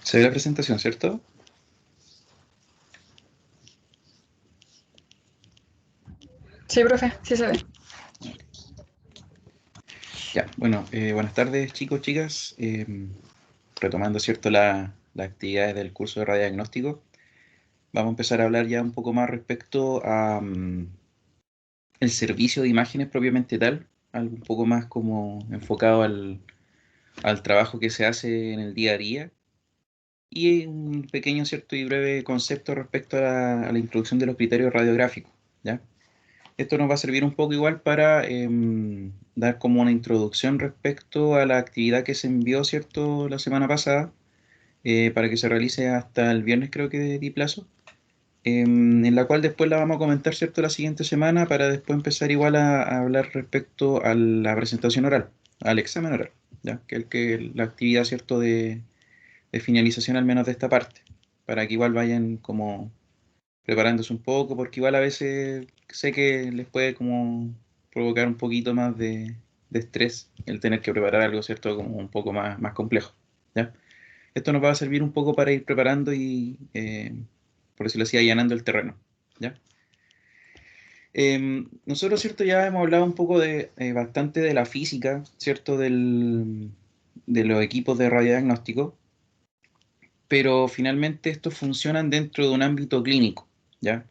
Se ve la presentación, ¿cierto? Sí, profe, sí se ve. Ya, bueno, buenas tardes chicos, chicas. Retomando, ¿cierto?, las actividades del curso de radiodiagnóstico, vamos a empezar a hablar ya un poco más respecto a el servicio de imágenes propiamente tal, algo un poco más como enfocado al trabajo que se hace en el día a día, y un pequeño, ¿cierto?, y breve concepto respecto a la introducción de los criterios radiográficos, ¿ya? Esto nos va a servir un poco igual para dar como una introducción respecto a la actividad que se envió, ¿cierto?, la semana pasada, para que se realice hasta el viernes, creo que di plazo, en la cual después la vamos a comentar, ¿cierto?, la siguiente semana, para después empezar igual a hablar respecto a la presentación oral, al examen oral, ¿ya? La actividad, ¿cierto?, de finalización al menos de esta parte, para que igual vayan como preparándose un poco, porque igual a veces sé que les puede como provocar un poquito más de estrés el tener que preparar algo, ¿cierto? Como un poco más complejo, ¿ya? Esto nos va a servir un poco para ir preparando y, por decirlo así, allanando el terreno, ¿ya? Nosotros, ¿cierto? Ya hemos hablado un poco bastante de la física, ¿cierto? De los equipos de radiodiagnóstico, pero finalmente estos funcionan dentro de un ámbito clínico, ¿ya?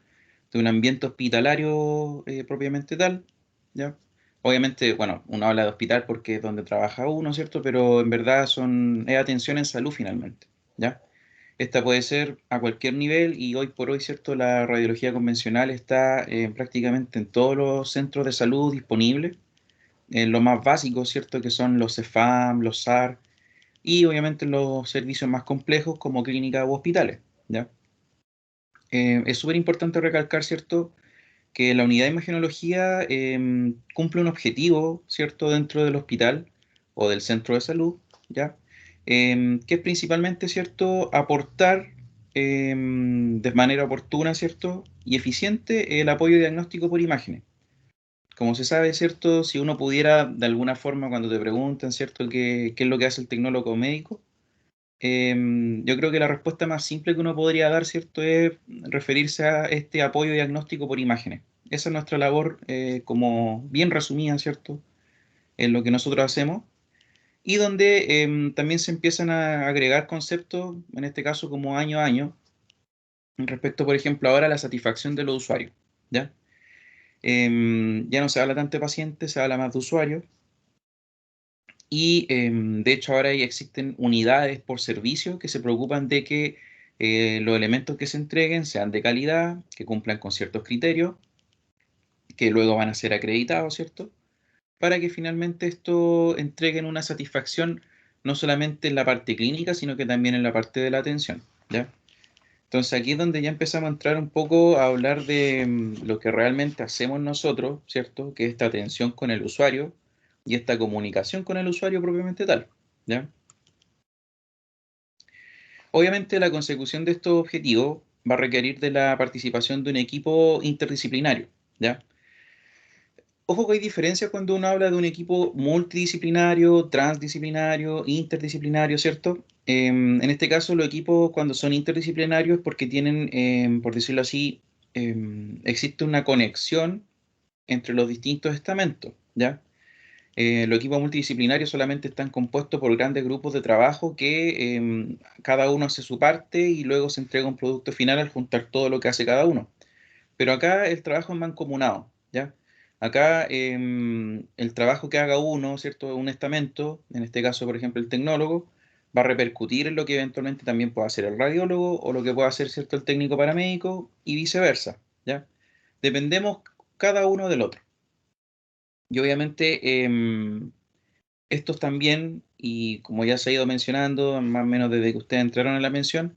De un ambiente hospitalario propiamente tal, ¿ya? Obviamente, bueno, uno habla de hospital porque es donde trabaja uno, ¿cierto? Pero en verdad es atención en salud finalmente, ¿ya? Esta puede ser a cualquier nivel y hoy por hoy, ¿cierto? La radiología convencional está prácticamente en todos los centros de salud disponibles, en lo más básico, ¿cierto? Que son los CEFAM, los SAR y obviamente los servicios más complejos como clínicas u hospitales, ¿ya? Es súper importante recalcar, ¿cierto?, que la unidad de imagenología cumple un objetivo, ¿cierto?, dentro del hospital o del centro de salud, ¿ya? Que es principalmente, ¿cierto?, aportar de manera oportuna, ¿cierto?, y eficiente el apoyo diagnóstico por imágenes. Como se sabe, ¿cierto?, si uno pudiera, de alguna forma, cuando te preguntan, ¿cierto?, qué es lo que hace el tecnólogo médico, yo creo que la respuesta más simple que uno podría dar, ¿cierto?, es referirse a este apoyo diagnóstico por imágenes. Esa es nuestra labor, como bien resumida, ¿cierto?, en lo que nosotros hacemos, y donde también se empiezan a agregar conceptos, en este caso como año a año, respecto, por ejemplo, ahora a la satisfacción de los usuarios, ¿ya? Ya no se habla tanto de pacientes, se habla más de usuarios, y de hecho ahora ya existen unidades por servicio que se preocupan de que los elementos que se entreguen sean de calidad, que cumplan con ciertos criterios, que luego van a ser acreditados, ¿cierto? Para que finalmente esto entreguen una satisfacción no solamente en la parte clínica, sino que también en la parte de la atención, ¿ya? Entonces aquí es donde ya empezamos a entrar un poco a hablar de lo que realmente hacemos nosotros, ¿cierto? Que es esta atención con el usuario y esta comunicación con el usuario propiamente tal, ¿ya? Obviamente la consecución de estos objetivos va a requerir de la participación de un equipo interdisciplinario, ¿ya? Ojo que hay diferencias cuando uno habla de un equipo multidisciplinario, transdisciplinario, interdisciplinario, ¿cierto? En este caso, los equipos cuando son interdisciplinarios es porque tienen, por decirlo así, existe una conexión entre los distintos estamentos, ¿ya? Los equipos multidisciplinarios solamente están compuestos por grandes grupos de trabajo que cada uno hace su parte y luego se entrega un producto final al juntar todo lo que hace cada uno. Pero acá el trabajo es mancomunado, ¿ya? Acá el trabajo que haga uno, ¿cierto? Un estamento, en este caso, por ejemplo, el tecnólogo, va a repercutir en lo que eventualmente también pueda hacer el radiólogo o lo que pueda hacer, ¿cierto?, el técnico paramédico y viceversa, ¿ya? Dependemos cada uno del otro. Y obviamente estos también, y como ya se ha ido mencionando, más o menos desde que ustedes entraron en la mención,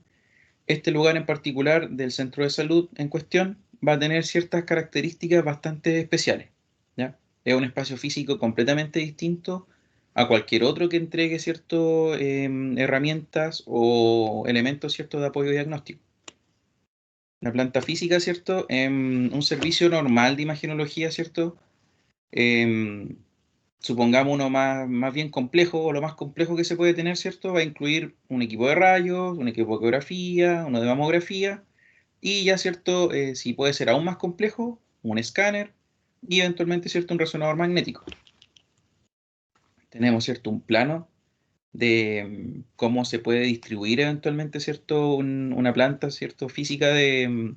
este lugar en particular del centro de salud en cuestión va a tener ciertas características bastante especiales, ¿ya? Es un espacio físico completamente distinto a cualquier otro que entregue ciertas herramientas o elementos, ¿cierto?, de apoyo diagnóstico. La planta física, ¿cierto? Un servicio normal de imagenología, ¿cierto? Em, supongamos uno más bien complejo, o lo más complejo que se puede tener, ¿cierto? Va a incluir un equipo de rayos, un equipo de ecografía, uno de mamografía, y ya, ¿cierto? Si puede ser aún más complejo, un escáner y eventualmente, ¿cierto? Un resonador magnético. Tenemos, ¿cierto? Un plano de cómo se puede distribuir eventualmente, ¿cierto? Una planta, ¿cierto? Física de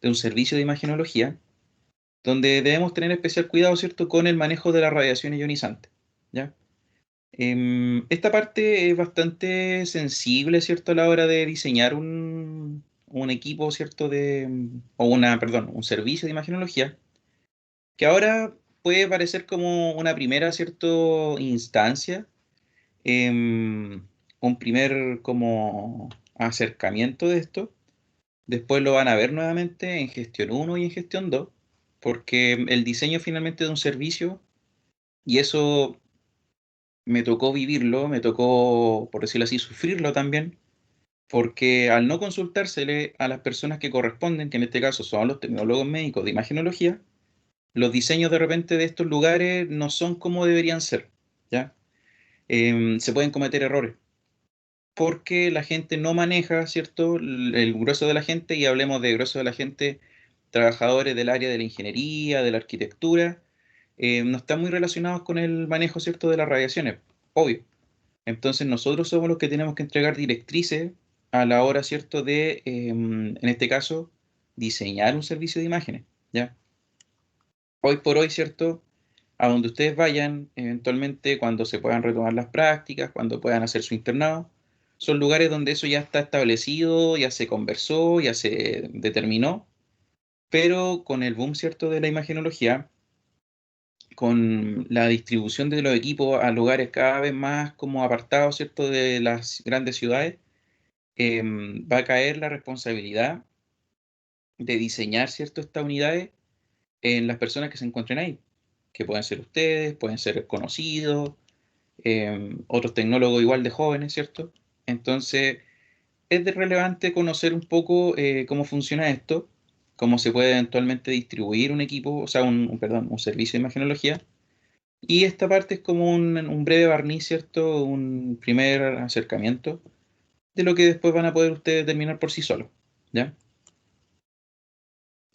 un servicio de imagenología, donde debemos tener especial cuidado, ¿cierto? Con el manejo de la radiación ionizante, ¿ya? Esta parte es bastante sensible, ¿cierto? A la hora de diseñar un equipo, ¿cierto? Perdón, un servicio de imagenología, que ahora puede parecer como una primera, ¿cierto? Instancia, em, un primer como acercamiento de esto. Después lo van a ver nuevamente en gestión uno y en gestión 2 porque el diseño finalmente de un servicio, y eso me tocó vivirlo, me tocó, por decirlo así, sufrirlo también, porque al no consultársele a las personas que corresponden, que en este caso son los tecnólogos médicos de imagenología, los diseños de repente de estos lugares no son como deberían ser, ¿ya? Se pueden cometer errores, porque la gente no maneja, ¿cierto? El grueso de la gente, y hablemos de grueso de la gente, trabajadores del área de la ingeniería, de la arquitectura, no están muy relacionados con el manejo, ¿cierto? De las radiaciones, obvio. Entonces nosotros somos los que tenemos que entregar directrices a la hora, ¿cierto? En este caso, diseñar un servicio de imágenes, ¿ya? Hoy por hoy, ¿cierto? A donde ustedes vayan, eventualmente cuando se puedan retomar las prácticas, cuando puedan hacer su internado, son lugares donde eso ya está establecido, ya se conversó, ya se determinó, pero con el boom, ¿cierto? De la imagenología, con la distribución de los equipos a lugares cada vez más como apartados, ¿cierto? De las grandes ciudades, va a caer la responsabilidad de diseñar, ¿cierto? Estas unidades en las personas que se encuentren ahí, que pueden ser ustedes, pueden ser conocidos, otros tecnólogos igual de jóvenes, ¿cierto? Entonces, es relevante conocer un poco cómo funciona esto, cómo se puede eventualmente distribuir un equipo, o sea, perdón, un servicio de imagenología. Y esta parte es como un breve barniz, ¿cierto? Un primer acercamiento de lo que después van a poder ustedes determinar por sí solos, ¿ya?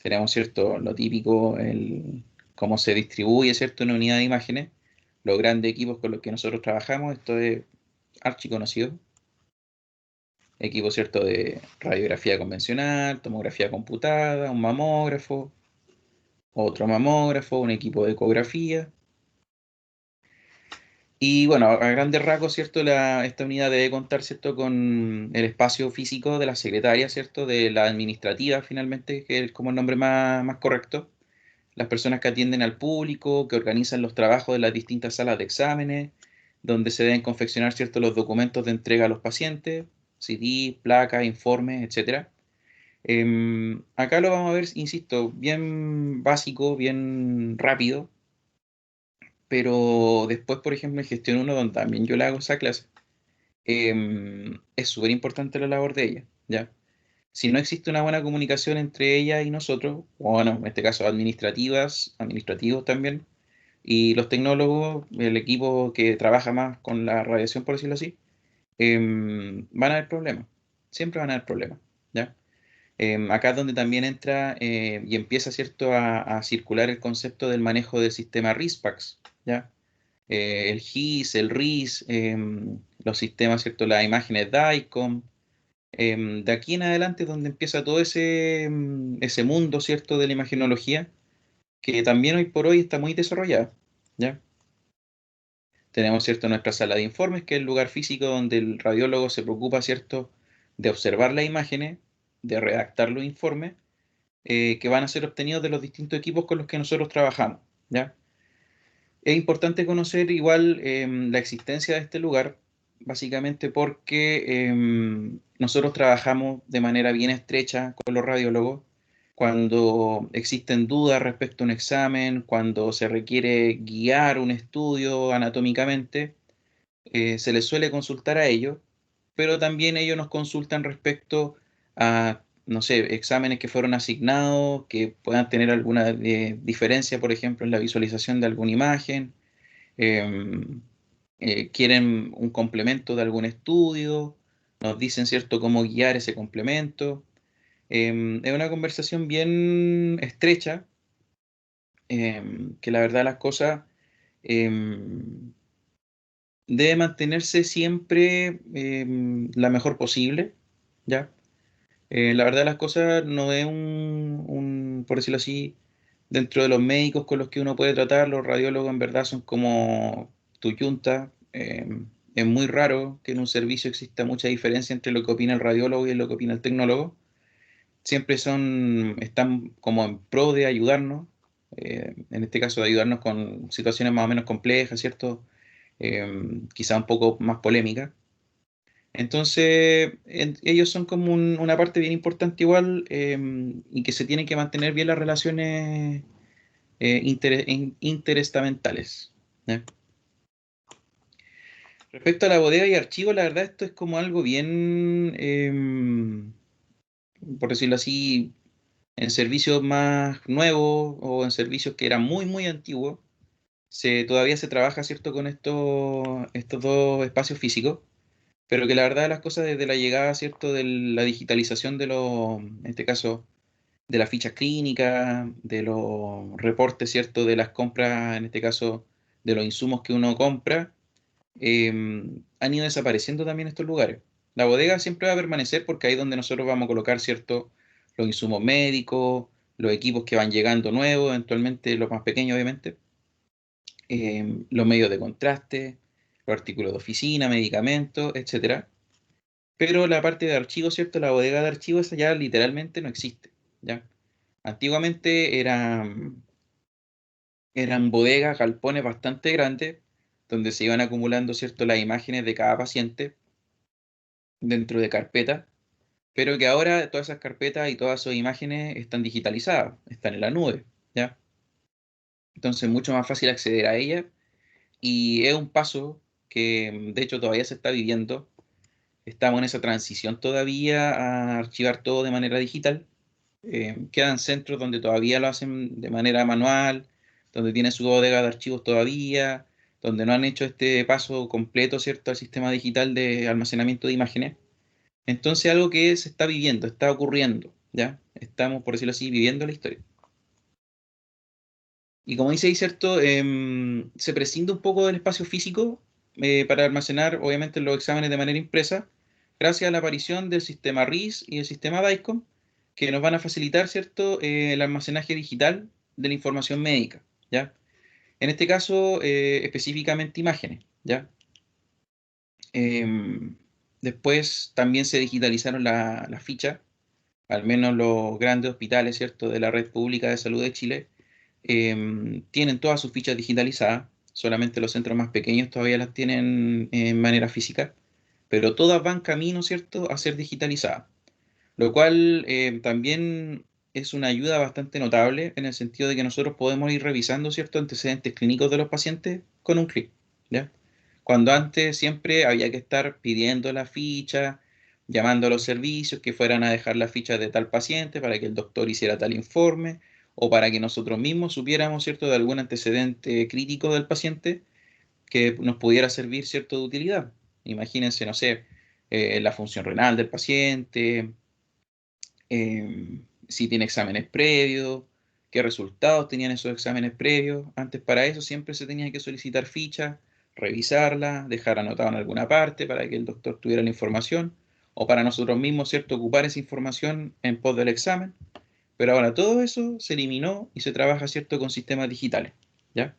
Tenemos, ¿cierto? Lo típico, cómo se distribuye, ¿cierto? Una unidad de imágenes, los grandes equipos con los que nosotros trabajamos, esto es archiconocido. Equipo, ¿cierto? De radiografía convencional, tomografía computada, un mamógrafo, otro mamógrafo, un equipo de ecografía. Y bueno, a grandes rasgos, ¿cierto? Esta unidad debe contar, ¿cierto? Con el espacio físico de la secretaria, ¿cierto? De la administrativa, finalmente, que es como el nombre más correcto. Las personas que atienden al público, que organizan los trabajos de las distintas salas de exámenes, donde se deben confeccionar, ¿cierto? Los documentos de entrega a los pacientes, CD, placas, informes, etcétera. Acá lo vamos a ver, insisto, bien básico, bien rápido, pero después, por ejemplo, en gestión uno donde también yo le hago esa clase, es súper importante la labor de ella, ¿ya? Si no existe una buena comunicación entre ella y nosotros, o bueno, en este caso administrativos también, y los tecnólogos, el equipo que trabaja más con la radiación, por decirlo así, van a haber problemas, siempre van a haber problemas, ¿ya? Acá es donde también entra y empieza, ¿cierto?, a circular el concepto del manejo del sistema RISPAX, ¿ya? El GIS, el RIS, los sistemas, ¿cierto?, las imágenes DICOM. De aquí en adelante es donde empieza todo ese mundo, ¿cierto?, de la imagenología, que también hoy por hoy está muy desarrollada, ¿ya? Tenemos, ¿cierto?, nuestra sala de informes, que es el lugar físico donde el radiólogo se preocupa, ¿cierto?, de observar las imágenes, de redactar los informes que van a ser obtenidos de los distintos equipos con los que nosotros trabajamos, ¿ya? Es importante conocer igual la existencia de este lugar, básicamente porque nosotros trabajamos de manera bien estrecha con los radiólogos. Cuando existen dudas respecto a un examen, cuando se requiere guiar un estudio anatómicamente, se les suele consultar a ellos, pero también ellos nos consultan respecto a, no sé, exámenes que fueron asignados, que puedan tener alguna diferencia, por ejemplo, en la visualización de alguna imagen. quieren un complemento de algún estudio, nos dicen, ¿cierto?, cómo guiar ese complemento. Es una conversación bien estrecha, que la verdad las cosas em, debe mantenerse siempre la mejor posible, ¿ya? La verdad las cosas no es por decirlo así, dentro de los médicos con los que uno puede tratar, los radiólogos en verdad son como tu yunta. Es muy raro que en un servicio exista mucha diferencia entre lo que opina el radiólogo y lo que opina el tecnólogo. Siempre están como en pro de ayudarnos, en este caso de ayudarnos con situaciones más o menos complejas, ¿cierto? Quizá un poco más polémicas. Entonces, ellos son como una parte bien importante igual, y que se tienen que mantener bien las relaciones interestamentales, ¿ya? Respecto a la bodega y archivo, la verdad esto es como algo bien, por decirlo así, en servicios más nuevos o en servicios que eran muy, muy antiguos, todavía se trabaja, ¿cierto?, con estos dos espacios físicos, pero que la verdad de las cosas desde la llegada, ¿cierto?, de la digitalización en este caso, de las fichas clínicas, de los reportes, ¿cierto?, de las compras, en este caso, de los insumos que uno compra, han ido desapareciendo también estos lugares. La bodega siempre va a permanecer porque ahí es donde nosotros vamos a colocar, ¿cierto?, los insumos médicos, los equipos que van llegando nuevos, eventualmente los más pequeños, obviamente, los medios de contraste, los artículos de oficina, medicamentos, etcétera. Pero la parte de archivos, ¿cierto? La bodega de archivos esa ya literalmente no existe, ¿ya? Antiguamente eran bodegas, galpones bastante grandes, donde se iban acumulando, ¿cierto?, las imágenes de cada paciente dentro de carpetas, pero que ahora todas esas carpetas y todas esas imágenes están digitalizadas, están en la nube, ¿ya? Entonces es mucho más fácil acceder a ellas y es un paso que de hecho todavía se está viviendo. Estamos en esa transición todavía a archivar todo de manera digital. Quedan centros donde todavía lo hacen de manera manual, donde tienen su bodega de archivos todavía, donde no han hecho este paso completo, ¿cierto?, al sistema digital de almacenamiento de imágenes. Entonces, algo que se está viviendo, está ocurriendo, ¿ya? Estamos, por decirlo así, viviendo la historia. Y como dice ahí, ¿cierto? Se prescinde un poco del espacio físico para almacenar, obviamente, los exámenes de manera impresa, gracias a la aparición del sistema RIS y del sistema DICOM, que nos van a facilitar, ¿cierto?, el almacenaje digital de la información médica, ¿ya? En este caso, específicamente imágenes, ¿ya? Em, Después también se digitalizaron las fichas, al menos los grandes hospitales, ¿cierto?, de la red pública de salud de Chile, tienen todas sus fichas digitalizadas, solamente los centros más pequeños todavía las tienen en manera física, pero todas van camino, ¿cierto?, a ser digitalizadas, lo cual también es una ayuda bastante notable en el sentido de que nosotros podemos ir revisando, ¿cierto?, antecedentes clínicos de los pacientes con un clic, ¿ya? Cuando antes siempre había que estar pidiendo la ficha, llamando a los servicios que fueran a dejar la ficha de tal paciente para que el doctor hiciera tal informe o para que nosotros mismos supiéramos, ¿cierto?, de algún antecedente crítico del paciente que nos pudiera servir, ¿cierto?, de utilidad. Imagínense, no sé, la función renal del paciente, si tiene exámenes previos, qué resultados tenían esos exámenes previos. Antes para eso siempre se tenía que solicitar ficha, revisarla, dejar anotado en alguna parte para que el doctor tuviera la información, o para nosotros mismos, ¿cierto?, ocupar esa información en pos del examen. Pero ahora todo eso se eliminó y se trabaja, ¿cierto?, con sistemas digitales, ¿ya?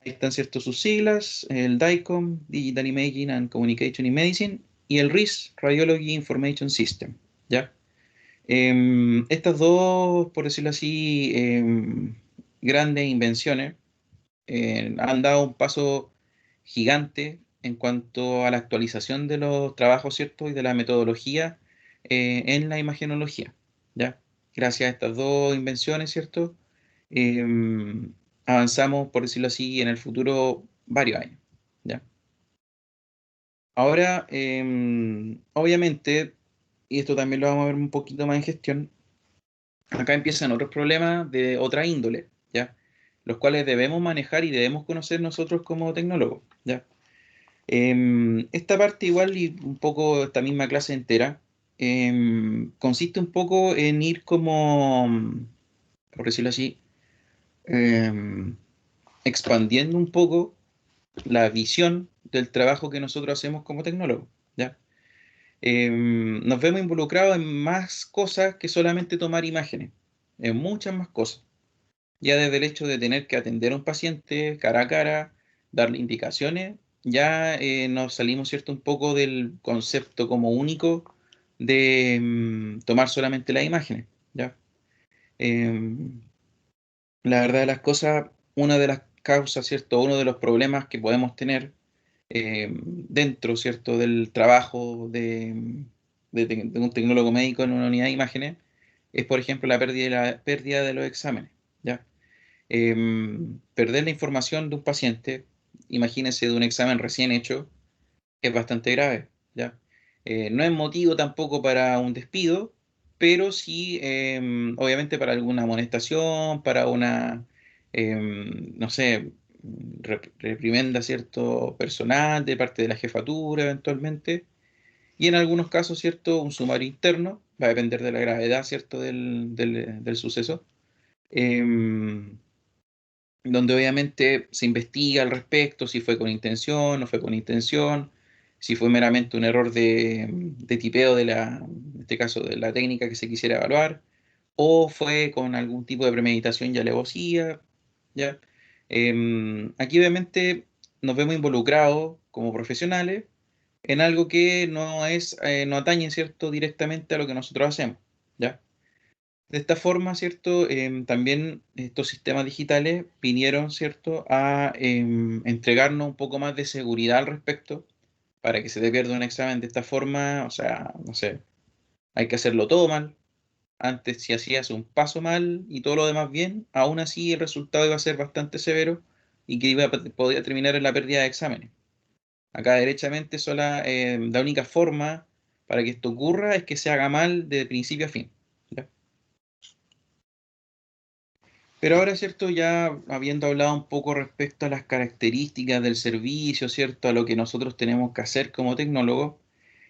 Ahí están, ¿cierto?, sus siglas, el DICOM, Digital Imaging and Communication in Medicine, y el RIS, Radiology Information System, ¿ya? Estas dos, por decirlo así, grandes invenciones han dado un paso gigante en cuanto a la actualización de los trabajos, ¿cierto?, y de la metodología en la imagenología, ¿ya? Gracias a estas dos invenciones, ¿cierto? Avanzamos, por decirlo así, en el futuro varios años, ¿ya? Ahora, obviamente, y esto también lo vamos a ver un poquito más en gestión, acá empiezan otros problemas de otra índole, ¿ya? los cuales debemos manejar y debemos conocer nosotros como tecnólogos, ¿ya? Esta parte igual y un poco esta misma clase entera consiste un poco en ir como, por decirlo así, em, expandiendo un poco la visión del trabajo que nosotros hacemos como tecnólogos, ¿ya? Nos vemos involucrados en más cosas que solamente tomar imágenes, en muchas más cosas. Ya desde el hecho de tener que atender a un paciente cara a cara, darle indicaciones, ya nos salimos, ¿cierto?, un poco del concepto como único de tomar solamente las imágenes, ¿ya? Em, la verdad de las cosas, una de las causas, ¿cierto?, uno de los problemas que podemos tener dentro, ¿cierto?, del trabajo de un tecnólogo médico en una unidad de imágenes es, por ejemplo, la pérdida de los exámenes, ¿ya? Perder la información de un paciente, imagínense de un examen recién hecho, es bastante grave, ¿ya? No es motivo tampoco para un despido, pero sí, obviamente, para alguna amonestación, para una, no sé, reprimenda, ¿cierto?, personal de parte de la jefatura eventualmente, y en algunos casos, ¿cierto?, un sumario interno, va a depender de la gravedad, ¿cierto?, del suceso. Em, Donde obviamente se investiga al respecto, si fue con intención, no fue con intención, si fue meramente un error de tipeo en este caso, de la técnica que se quisiera evaluar, o fue con algún tipo de premeditación y alevosía, ¿ya? Aquí obviamente nos vemos involucrados como profesionales en algo que no atañe, ¿cierto?, directamente a lo que nosotros hacemos, ¿ya? De esta forma, ¿cierto? También estos sistemas digitales vinieron, ¿cierto?, a entregarnos un poco más de seguridad al respecto para que se te pierda un examen de esta forma. O sea, no sé, hay que hacerlo todo mal. Antes, si hacías un paso mal y todo lo demás bien, aún así el resultado iba a ser bastante severo y que podía terminar en la pérdida de exámenes. Acá, derechamente, la única forma para que esto ocurra es que se haga mal de principio a fin, ¿ya? Pero ahora, ¿cierto? Ya habiendo hablado un poco respecto a las características del servicio, ¿cierto? A lo que nosotros tenemos que hacer como tecnólogos,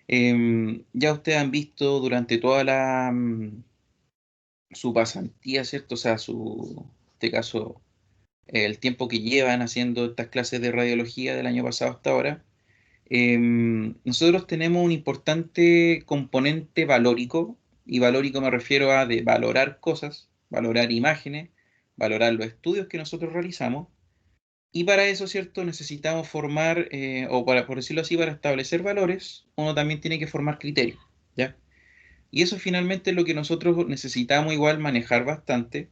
ya ustedes han visto durante toda su pasantía, ¿cierto? O sea, en este caso, el tiempo que llevan haciendo estas clases de radiología del año pasado hasta ahora, nosotros tenemos un importante componente valórico, y valórico me refiero a de valorar cosas, valorar imágenes, valorar los estudios que nosotros realizamos, y para eso, ¿cierto? Necesitamos formar, o para, por decirlo así, para establecer valores, uno también tiene que formar criterios, ¿ya? Y eso finalmente es lo que nosotros necesitamos igual manejar bastante,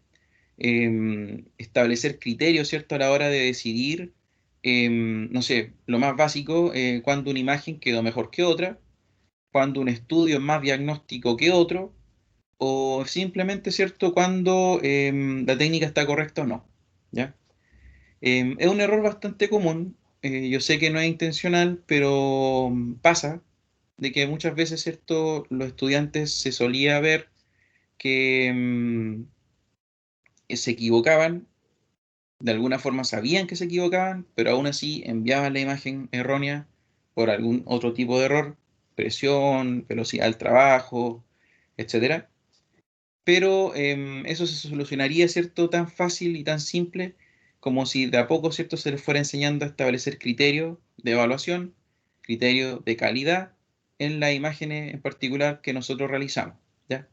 establecer criterios, ¿cierto? A la hora de decidir, no sé, lo más básico, cuando una imagen quedó mejor que otra, cuando un estudio es más diagnóstico que otro, o simplemente, ¿cierto?, cuando la técnica está correcta o no, ¿ya? Es un error bastante común, yo sé que no es intencional, pero pasa de que muchas veces, ¿cierto?, los estudiantes se solía ver que se equivocaban, de alguna forma sabían que se equivocaban, pero aún así enviaban la imagen errónea por algún otro tipo de error, presión, velocidad del trabajo, etcétera. Pero eso se solucionaría, ¿cierto?, tan fácil y tan simple como si de a poco, ¿cierto?, se les fuera enseñando a establecer criterios de evaluación, criterios de calidad en las imágenes en particular que nosotros realizamos, ¿ya?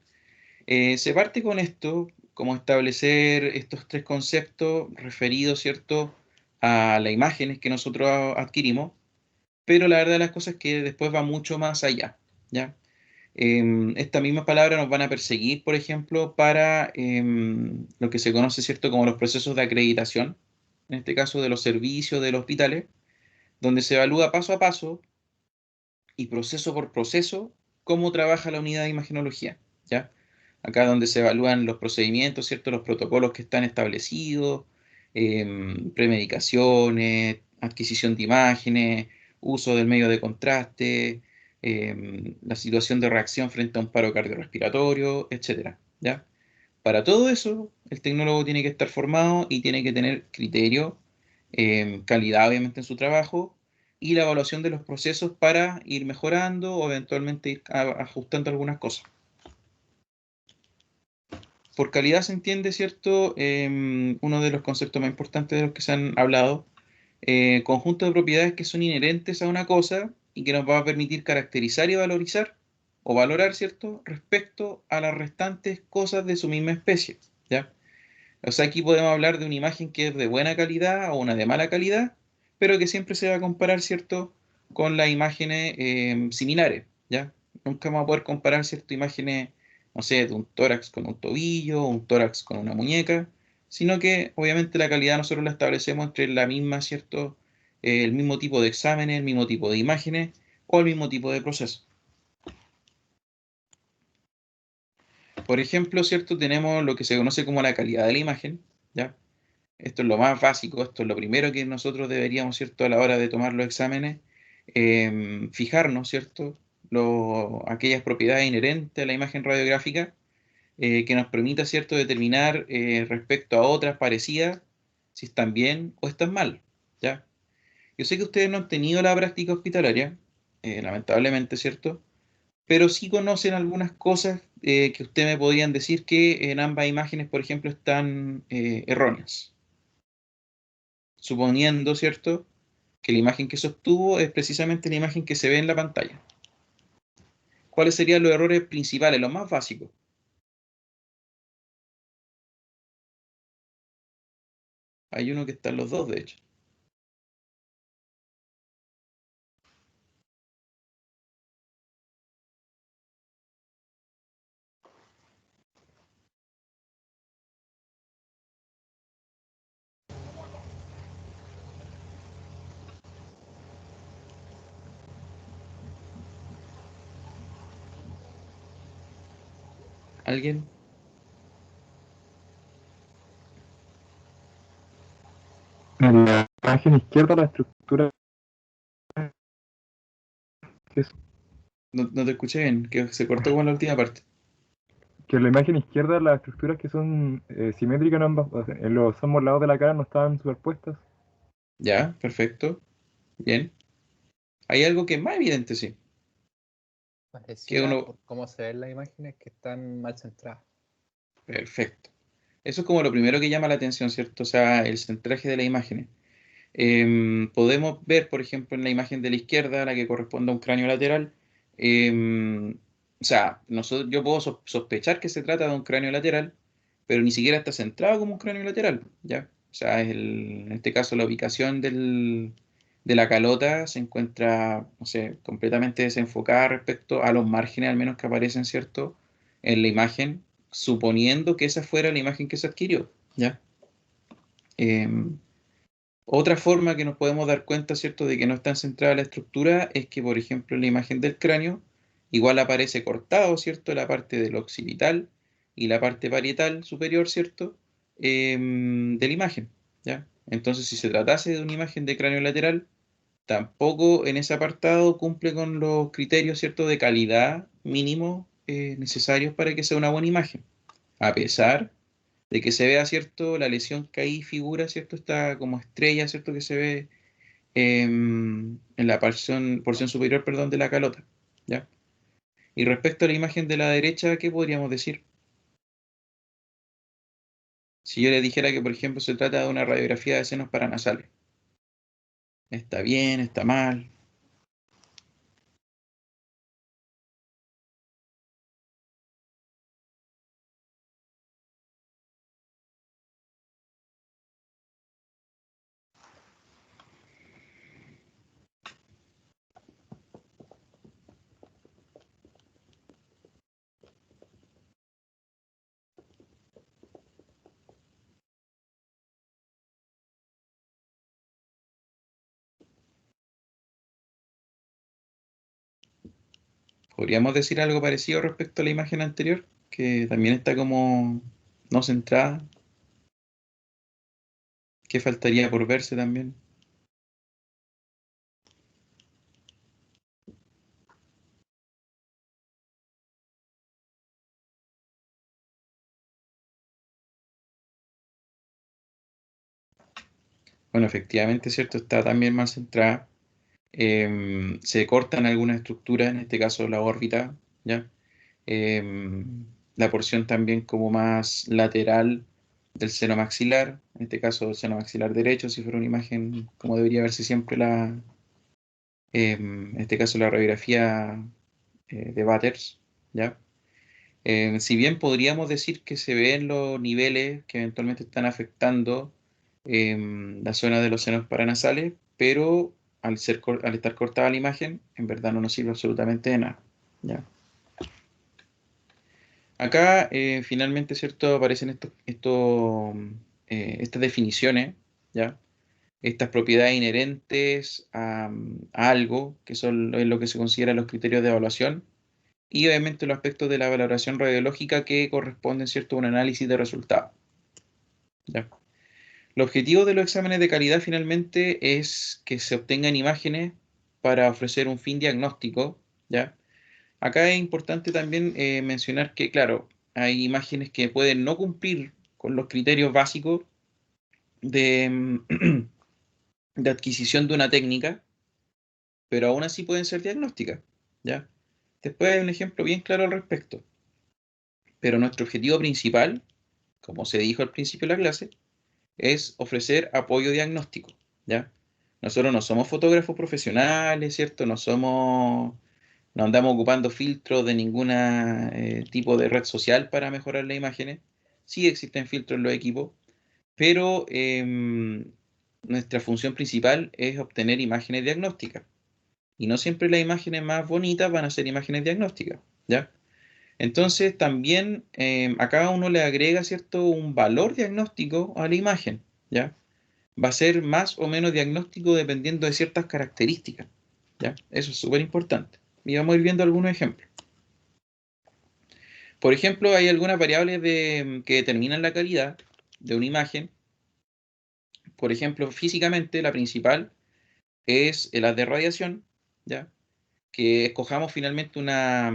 Se parte con esto, como establecer estos tres conceptos referidos, ¿cierto?, a las imágenes que nosotros adquirimos, pero la verdad de las cosas es que después va mucho más allá, ¿ya? Estas mismas palabras nos van a perseguir, por ejemplo, para lo que se conoce, ¿cierto?, como los procesos de acreditación, en este caso de los servicios de los hospitales, donde se evalúa paso a paso y proceso por proceso cómo trabaja la unidad de imagenología, ¿ya? Acá donde se evalúan los procedimientos, ¿cierto?, los protocolos que están establecidos, premedicaciones, adquisición de imágenes, uso del medio de contraste, la situación de reacción frente a un paro cardiorrespiratorio, etcétera, ¿ya? Para todo eso, el tecnólogo tiene que estar formado y tiene que tener criterio, calidad obviamente en su trabajo y la evaluación de los procesos para ir mejorando o eventualmente ir ajustando algunas cosas. Por calidad se entiende, ¿cierto? Uno de los conceptos más importantes de los que se han hablado, conjunto de propiedades que son inherentes a una cosa y que nos va a permitir caracterizar y valorizar o valorar, ¿cierto? Respecto a las restantes cosas de su misma especie, ¿ya? O sea, aquí podemos hablar de una imagen que es de buena calidad o una de mala calidad, pero que siempre se va a comparar, ¿cierto? Con las imágenes similares, ¿ya? Nunca vamos a poder comparar, ¿cierto? Imágenes, no sé, de un tórax con un tobillo, o un tórax con una muñeca, sino que obviamente la calidad nosotros la establecemos entre la misma, ¿cierto? El mismo tipo de exámenes, el mismo tipo de imágenes o el mismo tipo de proceso. Por ejemplo, ¿cierto? Tenemos lo que se conoce como la calidad de la imagen, ¿ya? Esto es lo más básico, esto es lo primero que nosotros deberíamos, ¿cierto? A la hora de tomar los exámenes, fijarnos, ¿cierto? Aquellas propiedades inherentes a la imagen radiográfica que nos permita, ¿cierto? Determinar respecto a otras parecidas si están bien o están mal, ¿ya? Yo sé que ustedes no han tenido la práctica hospitalaria, lamentablemente, ¿cierto? Pero sí conocen algunas cosas que ustedes me podrían decir que en ambas imágenes, por ejemplo, están erróneas. Suponiendo, ¿cierto?, que la imagen que se obtuvo es precisamente la imagen que se ve en la pantalla. ¿Cuáles serían los errores principales, los más básicos? Hay uno que está en los dos, de hecho. ¿Alguien? En la imagen izquierda la estructura es No te escuché bien, que se cortó con la última parte. que en la imagen izquierda las estructuras que son simétricas en ambas, o sea, en los ambos lados de la cara no estaban superpuestas. Ya, perfecto. Bien. Hay algo que es más evidente, sí. Que Pareciera, uno... por cómo se ven las imágenes, que están mal centradas. Perfecto. Eso es como lo primero que llama la atención, ¿cierto? O sea, el centraje de las imágenes. Podemos ver, por ejemplo, en la imagen de la izquierda, la que corresponde a un cráneo lateral, o sea, yo puedo sospechar que se trata de un cráneo lateral, pero ni siquiera está centrado como un cráneo lateral, ¿ya? O sea, en este caso la ubicación de la calota se encuentra, no sé, completamente desenfocada respecto a los márgenes, al menos que aparecen, ¿cierto? En la imagen, suponiendo que esa fuera la imagen que se adquirió, ¿ya? Em, Otra forma que nos podemos dar cuenta, ¿cierto?, de que no está centrada la estructura es que, por ejemplo, en la imagen del cráneo, igual aparece cortado, ¿cierto?, la parte del occipital y la parte parietal superior, ¿cierto?, de la imagen, ¿ya? Entonces, si se tratase de una imagen de cráneo lateral, tampoco en ese apartado cumple con los criterios, ¿cierto?, de calidad mínimo necesarios para que sea una buena imagen, a pesar de que se vea, ¿cierto? La lesión que ahí figura, ¿cierto? Está como estrella, ¿cierto? Que se ve en la porción superior, perdón, de la calota, ¿ya? Y respecto a la imagen de la derecha, ¿qué podríamos decir? Si yo le dijera que, por ejemplo, se trata de una radiografía de senos paranasales. ¿Está bien? ¿Está mal? ¿Podríamos decir algo parecido respecto a la imagen anterior? Que también está como no centrada. ¿Qué faltaría por verse también? Bueno, efectivamente, ¿cierto? Está también mal centrada. Se cortan algunas estructuras, en este caso la órbita, ¿ya? La porción también como más lateral del seno maxilar, en este caso el seno maxilar derecho, si fuera una imagen como debería verse siempre en este caso la radiografía de Batters, ¿ya? Si bien podríamos decir que se ven los niveles que eventualmente están afectando la zona de los senos paranasales, pero al estar cortada la imagen, en verdad no nos sirve absolutamente de nada, ¿ya? Acá finalmente, ¿cierto? Aparecen estas definiciones, ¿ya? Estas propiedades inherentes a algo, que son lo que se considera los criterios de evaluación, y obviamente los aspectos de la valoración radiológica que corresponden, ¿cierto?, a un análisis de resultados, ¿ya? El objetivo de los exámenes de calidad finalmente es que se obtengan imágenes para ofrecer un fin diagnóstico, ¿ya? Acá es importante también mencionar que, claro, hay imágenes que pueden no cumplir con los criterios básicos de, de adquisición de una técnica, pero aún así pueden ser diagnósticas, ¿ya? Después hay un ejemplo bien claro al respecto. Pero nuestro objetivo principal, como se dijo al principio de la clase, es ofrecer apoyo diagnóstico, ¿ya? Nosotros no somos fotógrafos profesionales, ¿cierto? No andamos ocupando filtros de ningún tipo de red social para mejorar las imágenes. Sí existen filtros en los equipos, pero nuestra función principal es obtener imágenes diagnósticas. Y no siempre las imágenes más bonitas van a ser imágenes diagnósticas, ¿ya? Entonces también a cada uno le agrega, ¿cierto?, un valor diagnóstico a la imagen, ¿ya? Va a ser más o menos diagnóstico dependiendo de ciertas características, ¿ya? Eso es súper importante. Y vamos a ir viendo algunos ejemplos. Por ejemplo, hay algunas variables que determinan la calidad de una imagen. Por ejemplo, físicamente la principal es la de radiación, ¿ya? Que escojamos finalmente una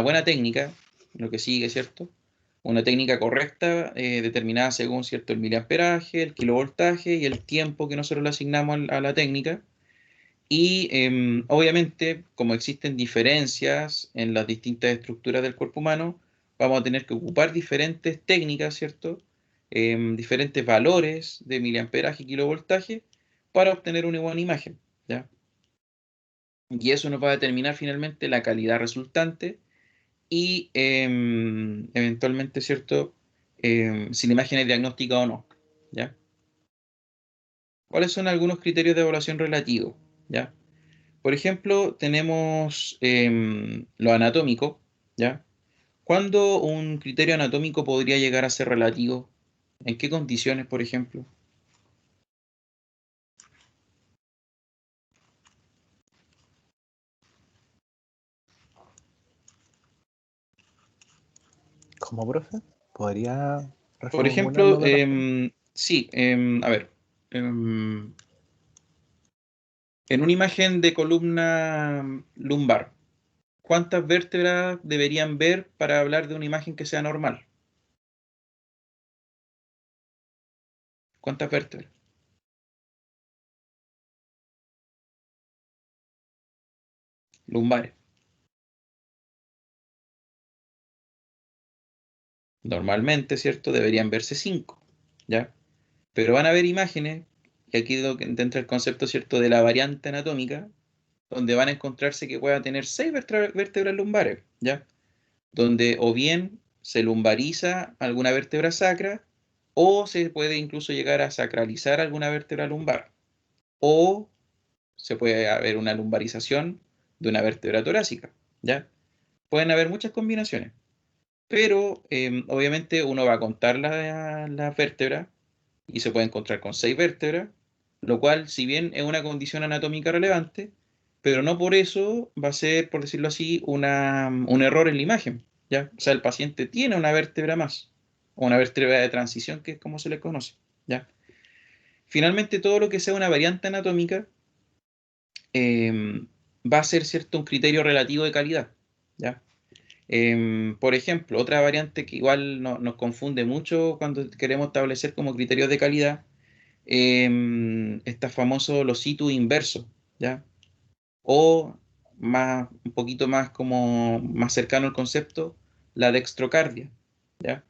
buena técnica, lo que sigue, ¿cierto? Una técnica correcta, determinada según, ¿cierto?, el miliamperaje, el kilovoltaje y el tiempo que nosotros le asignamos a la técnica. Y obviamente, como existen diferencias en las distintas estructuras del cuerpo humano, vamos a tener que ocupar diferentes técnicas, ¿cierto? Diferentes valores de miliamperaje y kilovoltaje para obtener una buena imagen, ¿ya? Y eso nos va a determinar finalmente la calidad resultante y eventualmente, ¿cierto? Si la imagen es diagnóstica o no, ¿ya? ¿Cuáles son algunos criterios de evaluación relativos? ¿Ya? Por ejemplo, tenemos lo anatómico, ¿ya? ¿Cuándo un criterio anatómico podría llegar a ser relativo? ¿En qué condiciones, por ejemplo? ¿Cómo, profe? ¿Podría Por ejemplo, reformularlo de nuevo? sí, a ver, en una imagen de columna lumbar, ¿cuántas vértebras deberían ver para hablar de una imagen que sea normal? ¿Cuántas vértebras? Lumbares. Normalmente, ¿cierto? Deberían verse 5, ¿ya? Pero van a haber imágenes, y aquí es donde entra el concepto, ¿cierto?, de la variante anatómica, donde van a encontrarse que pueda tener 6 vértebras lumbares, ¿ya? Donde o bien se lumbariza alguna vértebra sacra, o se puede incluso llegar a sacralizar alguna vértebra lumbar, o se puede haber una lumbarización de una vértebra torácica, ¿ya? Pueden haber muchas combinaciones, pero obviamente uno va a contar las vértebras y se puede encontrar con 6 vértebras, lo cual, si bien es una condición anatómica relevante, pero no por eso va a ser, por decirlo así, un error en la imagen, ¿ya? O sea, el paciente tiene una vértebra más, o una vértebra de transición, que es como se le conoce, ¿ya? Finalmente, todo lo que sea una variante anatómica va a ser, ¿cierto?, un criterio relativo de calidad, ¿ya? Por ejemplo, otra variante que igual nos confunde mucho cuando queremos establecer como criterios de calidad está famoso lositus inverso, ¿ya? O un poquito más como más cercano al concepto, la dextrocardia, ¿ya?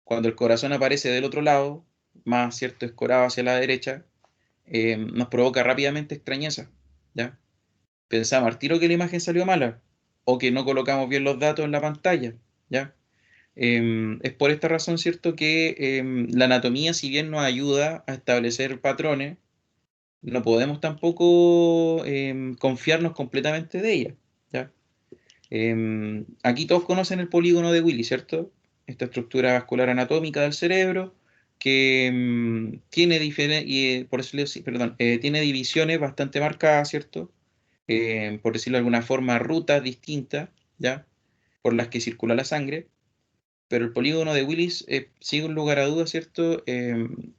Cuando el corazón aparece del otro lado, más cierto escorado hacia la derecha, nos provoca rápidamente extrañeza, ¿ya? Pensamos al tiro que la imagen salió mala o que no colocamos bien los datos en la pantalla, ¿ya? Es por esta razón, ¿cierto?, que la anatomía, si bien nos ayuda a establecer patrones, no podemos tampoco confiarnos completamente de ella, ¿ya? Aquí todos conocen el polígono de Willy, ¿cierto? Esta estructura vascular anatómica del cerebro que tiene por decirlo así, perdón, tiene divisiones bastante marcadas, ¿cierto? Por decirlo de alguna forma, rutas distintas, ¿ya? Por las que circula la sangre. Pero el polígono de Willis, sin lugar a dudas, ¿cierto?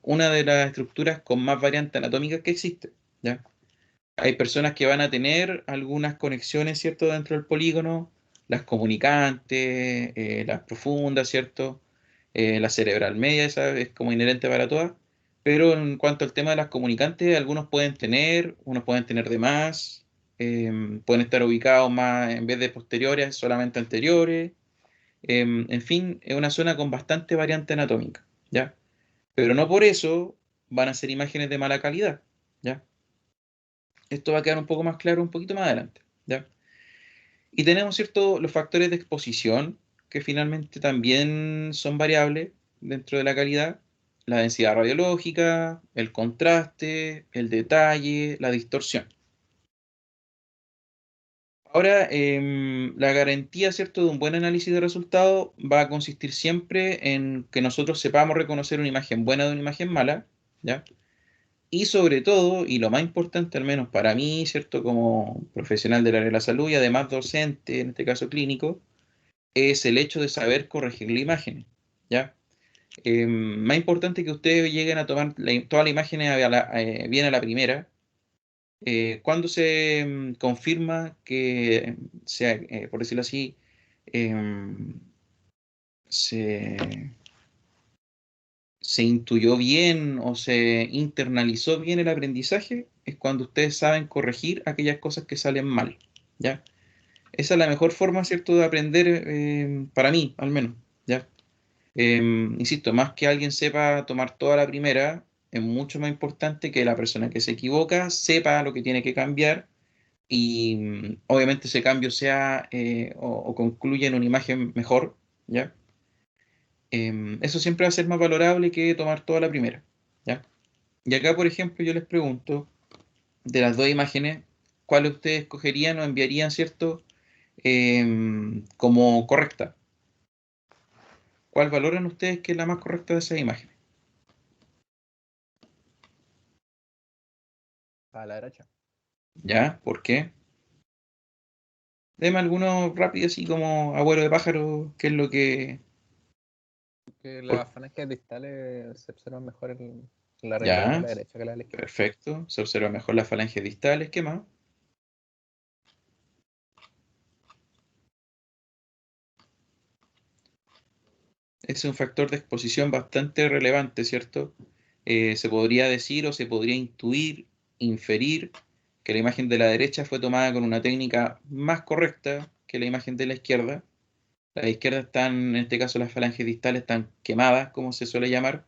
Una de las estructuras con más variantes anatómicas que existe, ¿ya? Hay personas que van a tener algunas conexiones, ¿cierto?, dentro del polígono, las comunicantes, las profundas, ¿cierto? La cerebral media, esa es como inherente para todas. Pero en cuanto al tema de las comunicantes, algunos pueden tener, unos pueden tener de más, pueden estar ubicados más en vez de posteriores, solamente anteriores. En fin, es una zona con bastante variante anatómica, ¿ya? Pero no por eso van a ser imágenes de mala calidad, ¿ya? Esto va a quedar un poco más claro un poquito más adelante, ¿ya? Y tenemos, ¿cierto?, los factores de exposición, que finalmente también son variables dentro de la calidad, la densidad radiológica, el contraste, el detalle, la distorsión. Ahora, la garantía, ¿cierto?, de un buen análisis de resultados va a consistir siempre en que nosotros sepamos reconocer una imagen buena de una imagen mala, ¿ya? Y sobre todo, y lo más importante, al menos para mí, ¿cierto?, como profesional del área de la salud y además docente, en este caso clínico, es el hecho de saber corregir la imagen, ¿ya? Más importante que ustedes lleguen a tomar toda la imagen bien a la primera, cuando se confirma que, sea, por decirlo así, em, se, se intuyó bien o se internalizó bien el aprendizaje, es cuando ustedes saben corregir aquellas cosas que salen mal, ¿ya? Esa es la mejor forma, ¿cierto?, de aprender, para mí, al menos, ¿ya? Insisto, más que alguien sepa tomar toda la primera, es mucho más importante que la persona que se equivoca sepa lo que tiene que cambiar y obviamente ese cambio sea o concluya en una imagen mejor, ¿ya? Eso siempre va a ser más valorable que tomar toda la primera, ¿ya? Y acá, por ejemplo, yo les pregunto, de las dos imágenes, ¿cuál ustedes escogerían o enviarían, ¿cierto?, como correcta. ¿Cuál valoran ustedes que es la más correcta de esas imágenes? A la derecha. ¿Ya? ¿Por qué? Deme alguno rápido, así como abuelo de pájaro, ¿qué es lo que...? Que por- las falanges distales se observan mejor en la región de Ya, la derecha que la de la izquierda. perfecto. Se observa mejor las falanges distales. ¿Qué más? Es un factor de exposición bastante relevante, ¿cierto? Se podría decir o se podría intuir, inferir, que la imagen de la derecha fue tomada con una técnica más correcta que la imagen de la izquierda. Las izquierdas están, en este caso las falanges distales, están quemadas, como se suele llamar.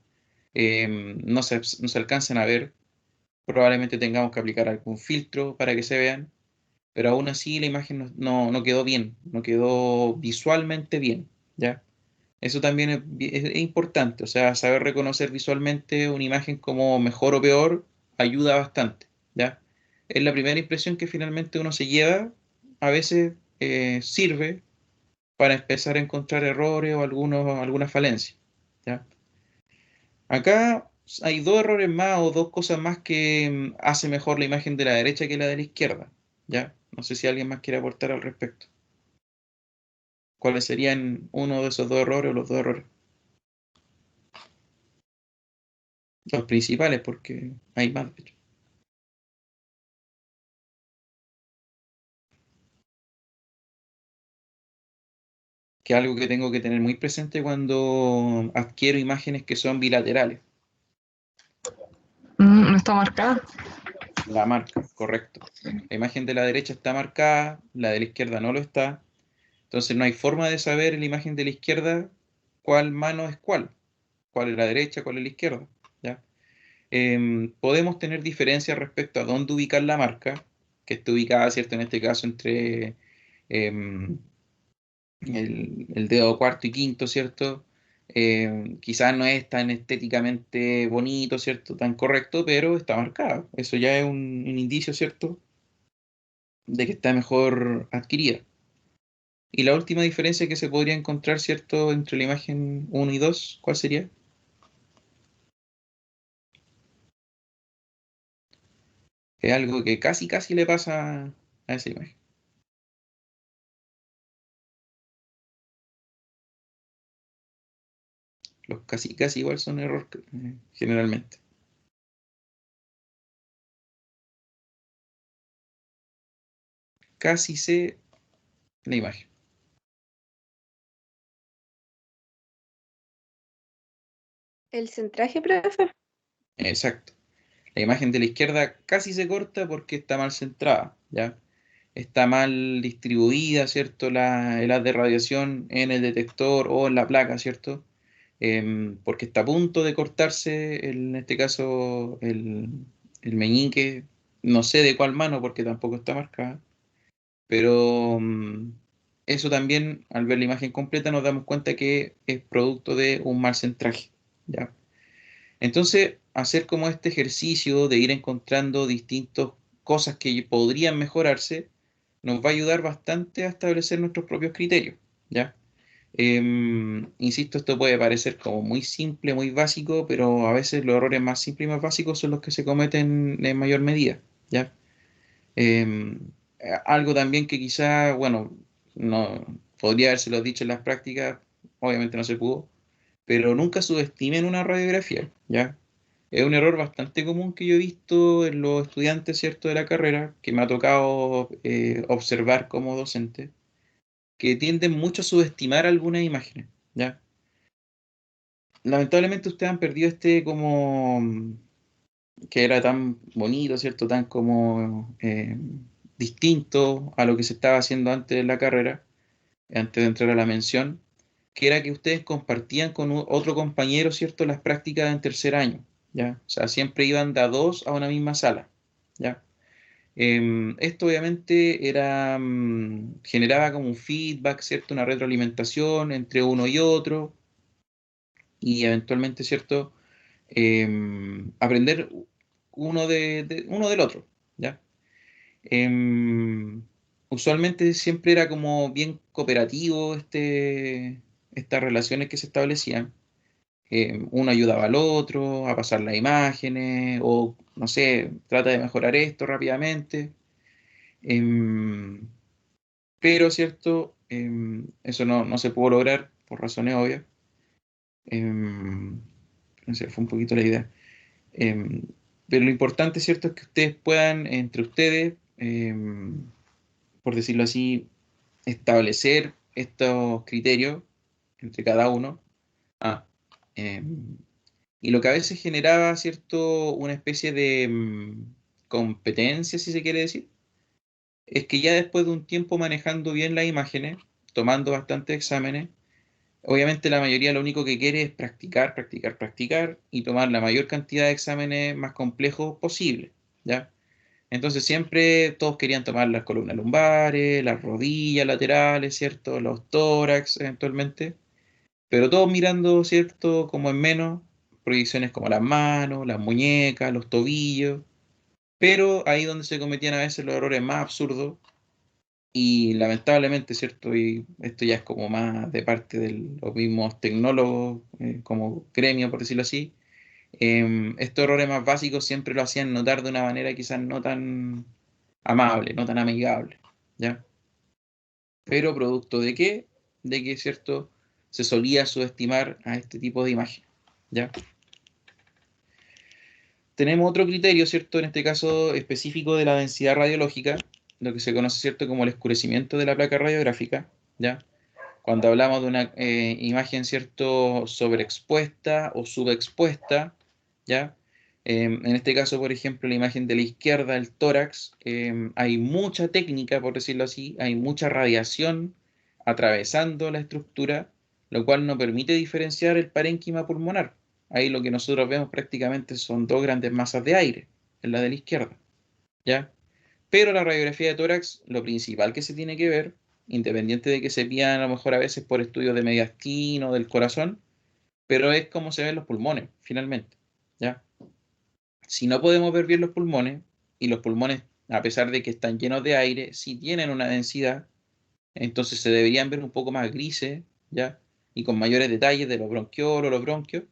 No se alcanzan a ver. Probablemente tengamos que aplicar algún filtro para que se vean, pero aún así la imagen no quedó bien, no quedó visualmente bien, ¿ya? Eso también es importante, o sea, saber reconocer visualmente una imagen como mejor o peor ayuda bastante, ¿ya? Es la primera impresión que finalmente uno se lleva, a veces sirve para empezar a encontrar errores o algunas falencias, ¿ya? Acá hay dos errores más o dos cosas más que hace mejor la imagen de la derecha que la de la izquierda, ¿ya? No sé si alguien más quiere aportar al respecto. ¿Cuáles serían uno de esos dos errores o los dos errores? Los principales, porque hay más, de hecho. Que es algo que tengo que tener muy presente cuando adquiero imágenes que son bilaterales. está marcada. La marca, correcto. La imagen de la derecha está marcada, la de la izquierda no lo está. Entonces no hay forma de saber en la imagen de la izquierda cuál mano es cuál es la derecha, cuál es la izquierda. ¿Ya? Podemos tener diferencias respecto a dónde ubicar la marca, que esté ubicada, ¿cierto? En este caso entre em, el dedo cuarto y quinto, ¿cierto? Quizás no es tan estéticamente bonito, ¿cierto? Tan correcto, pero está marcado. Eso ya es un indicio, ¿cierto? De que está mejor adquirida. Y la última diferencia que se podría encontrar, ¿cierto? Entre la imagen uno y 2, ¿cuál sería? Es algo que casi casi le pasa a esa imagen. Los casi casi igual son error generalmente. Casi sé la imagen. ¿El centraje, profe? Exacto. La imagen de la izquierda casi se corta porque está mal centrada, ¿ya? Está mal distribuida, ¿cierto? El haz de radiación en el detector o en la placa, ¿cierto? Porque está a punto de cortarse, en este caso, el meñique, no sé de cuál mano porque tampoco está marcada, pero eso también, al ver la imagen completa, nos damos cuenta que es producto de un mal centraje, ¿ya? Entonces, hacer como este ejercicio de ir encontrando distintas cosas que podrían mejorarse, nos va a ayudar bastante a establecer nuestros propios criterios, ¿ya? Insisto, esto puede parecer como muy simple, muy básico, pero a veces los errores más simples y más básicos son los que se cometen en mayor medida, ¿ya? Em, Algo también que quizá, bueno, no podría habérselo dicho en las prácticas, obviamente no se pudo, pero nunca subestimen una radiografía, ¿ya? Es un error bastante común que yo he visto en los estudiantes, ¿cierto?, de la carrera, que me ha tocado observar como docente, que tienden mucho a subestimar algunas imágenes, ¿ya? Lamentablemente ustedes han perdido este como que era tan bonito, ¿cierto? Tan como distinto a lo que se estaba haciendo antes de la carrera, antes de entrar a la mención, que era que ustedes compartían con otro compañero, ¿cierto? Las prácticas en tercer año, ¿ya? O sea, siempre iban de a dos a una misma sala, ¿ya? Esto obviamente era, generaba como un feedback, ¿cierto? Una retroalimentación entre uno y otro y eventualmente, ¿cierto? Aprender uno del otro, ¿ya? Em, Usualmente siempre era como bien cooperativo estas relaciones que se establecían. Uno ayudaba al otro a pasar las imágenes o, no sé, trata de mejorar esto rápidamente. Em, pero, ¿cierto? Eso no se pudo lograr por razones obvias. Em, no sé, fue un poquito la idea. Em, pero lo importante, ¿cierto? Es que ustedes puedan, entre ustedes, por decirlo así, establecer estos criterios entre cada uno. Ah, em, y lo que a veces generaba, ¿cierto? Una especie de competencia, si se quiere decir, es que ya después de un tiempo manejando bien las imágenes, tomando bastantes exámenes, obviamente la mayoría lo único que quiere es practicar, practicar, practicar y tomar la mayor cantidad de exámenes más complejos posible, ¿ya? Entonces siempre todos querían tomar las columnas lumbares, las rodillas laterales, ¿cierto? Los tórax eventualmente, pero todos mirando, ¿cierto? Como en menos proyecciones como las manos, las muñecas, los tobillos, pero ahí donde se cometían a veces los errores más absurdos y lamentablemente, ¿cierto? Y esto ya es como más de parte de los mismos tecnólogos, como gremio, por decirlo así. Estos errores más básicos siempre lo hacían notar de una manera quizás no tan amable, no tan amigable, ¿ya? Pero producto de qué? De que, ¿cierto? Se solía subestimar a este tipo de imagen, ¿ya? Tenemos otro criterio, ¿cierto? En este caso específico de la densidad radiológica, lo que se conoce, ¿cierto? Como el oscurecimiento de la placa radiográfica, ¿ya? Cuando hablamos de una imagen, ¿cierto? Sobreexpuesta o subexpuesta, ¿ya? En este caso, por ejemplo, la imagen de la izquierda, el tórax, hay mucha técnica, por decirlo así, hay mucha radiación atravesando la estructura, lo cual no permite diferenciar el parénquima pulmonar. Ahí lo que nosotros vemos prácticamente son dos grandes masas de aire, en la de la izquierda, ¿ya? Pero la radiografía de tórax, lo principal que se tiene que ver, independiente de que se pidan a lo mejor a veces por estudios de mediastino, del corazón, pero es cómo se ven los pulmones, finalmente, ¿ya? Si no podemos ver bien los pulmones, y los pulmones, a pesar de que están llenos de aire, sí tienen una densidad, entonces se deberían ver un poco más grises, ¿ya? Y con mayores detalles de los bronquiolos, los bronquios.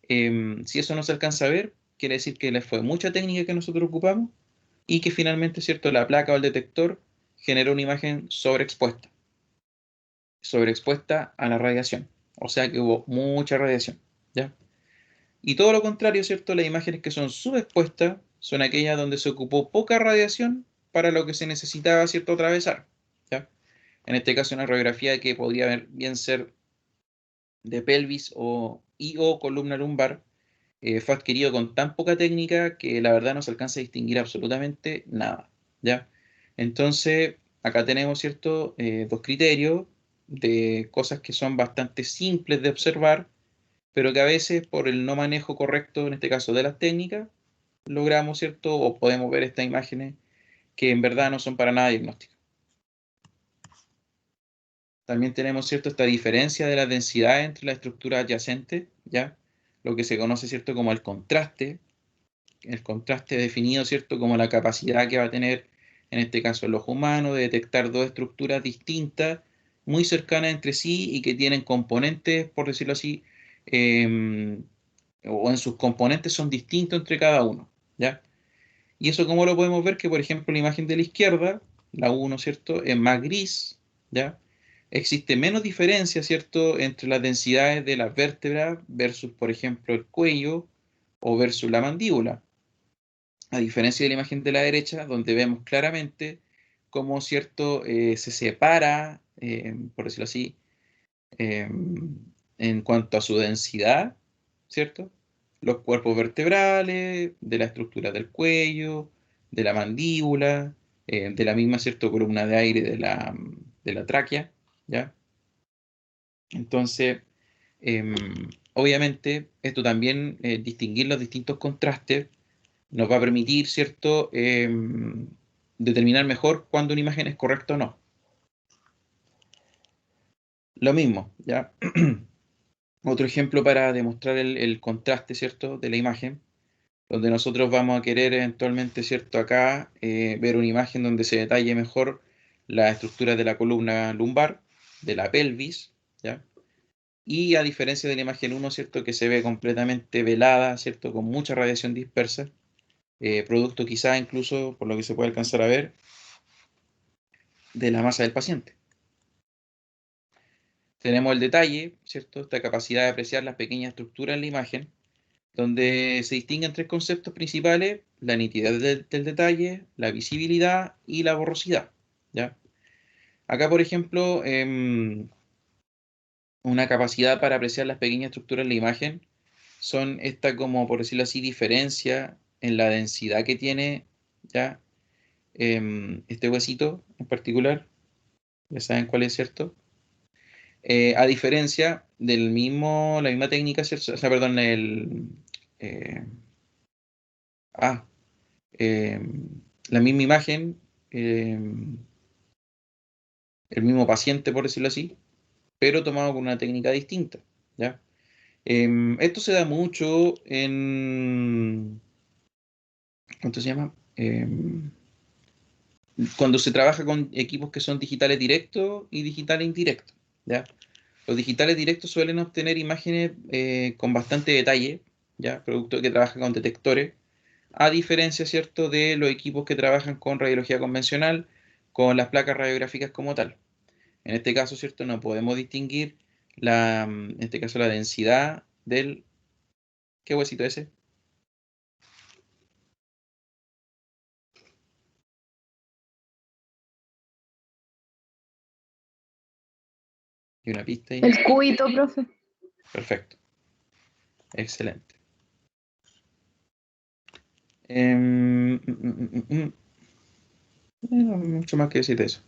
Si eso no se alcanza a ver, quiere decir que les fue mucha técnica que nosotros ocupamos y que finalmente, ¿cierto? La placa o el detector generó una imagen sobreexpuesta a la radiación. O sea que hubo mucha radiación, ¿ya? Y todo lo contrario, ¿cierto? Las imágenes que son subexpuestas son aquellas donde se ocupó poca radiación para lo que se necesitaba, ¿cierto? Atravesar, ¿ya? En este caso, una radiografía que podría bien ser de pelvis o columna lumbar, fue adquirido con tan poca técnica que la verdad no se alcanza a distinguir absolutamente nada, ¿ya? Entonces, acá tenemos, ¿cierto? Dos criterios de cosas que son bastante simples de observar, pero que a veces por el no manejo correcto, en este caso de las técnicas, logramos, ¿cierto? O podemos ver estas imágenes que en verdad no son para nada diagnósticas. También tenemos, ¿cierto? Esta diferencia de la densidad entre las estructuras adyacentes, ¿ya? Lo que se conoce, ¿cierto? Como el contraste definido, ¿cierto? Como la capacidad que va a tener, en este caso, el ojo humano de detectar dos estructuras distintas, muy cercanas entre sí y que tienen componentes, por decirlo así, eh, o en sus componentes son distintos entre cada uno, ¿ya? Y eso, ¿cómo lo podemos ver? Que, por ejemplo, la imagen de la izquierda, la uno, ¿cierto? Es más gris, ¿ya? Existe menos diferencia, ¿cierto? Entre las densidades de las vértebras versus, por ejemplo, el cuello o versus la mandíbula. A diferencia de la imagen de la derecha, donde vemos claramente cómo, ¿cierto? Se separa, por decirlo así, eh, en cuanto a su densidad, ¿cierto? Los cuerpos vertebrales, de la estructura del cuello, de la mandíbula, de la misma, ¿cierto? Columna de aire de la tráquea, ¿ya? Entonces, em, obviamente, esto también, distinguir los distintos contrastes, nos va a permitir, ¿cierto? Determinar mejor cuándo una imagen es correcta o no. Lo mismo, ¿ya? Otro ejemplo para demostrar el contraste, ¿cierto? De la imagen, donde nosotros vamos a querer eventualmente, ¿cierto? Acá ver una imagen donde se detalle mejor la estructura de la columna lumbar, de la pelvis, ¿ya? Y a diferencia de la imagen uno, ¿cierto? Que se ve completamente velada, ¿cierto? Con mucha radiación dispersa, producto quizá incluso, por lo que se puede alcanzar a ver, de la masa del paciente. Tenemos el detalle, ¿cierto? Esta capacidad de apreciar las pequeñas estructuras en la imagen, donde se distinguen tres conceptos principales: la nitidez del detalle, la visibilidad y la borrosidad, ¿ya? Acá, por ejemplo, una capacidad para apreciar las pequeñas estructuras en la imagen son esta, como por decirlo así, diferencia en la densidad que tiene, ¿ya? Este huesito en particular, ya saben cuál es, ¿cierto? A diferencia la misma técnica, ¿cierto? O sea, perdón, eh, ah, eh, la misma imagen, eh, el mismo paciente, por decirlo así, pero tomado con una técnica distinta, ¿ya? Esto se da mucho ¿cuánto se llama? Cuando se trabaja con equipos que son digitales directos y digitales indirectos, ¿ya? Los digitales directos suelen obtener imágenes con bastante detalle, ¿ya? Producto que trabaja con detectores, a diferencia, ¿cierto?, de los equipos que trabajan con radiología convencional, con las placas radiográficas como tal. En este caso, ¿cierto?, no podemos distinguir en este caso, la densidad del... ¿Qué huesito es ese? Y una pista ahí. El cubito, profe. Perfecto. Excelente. No hay mucho más que decir de eso.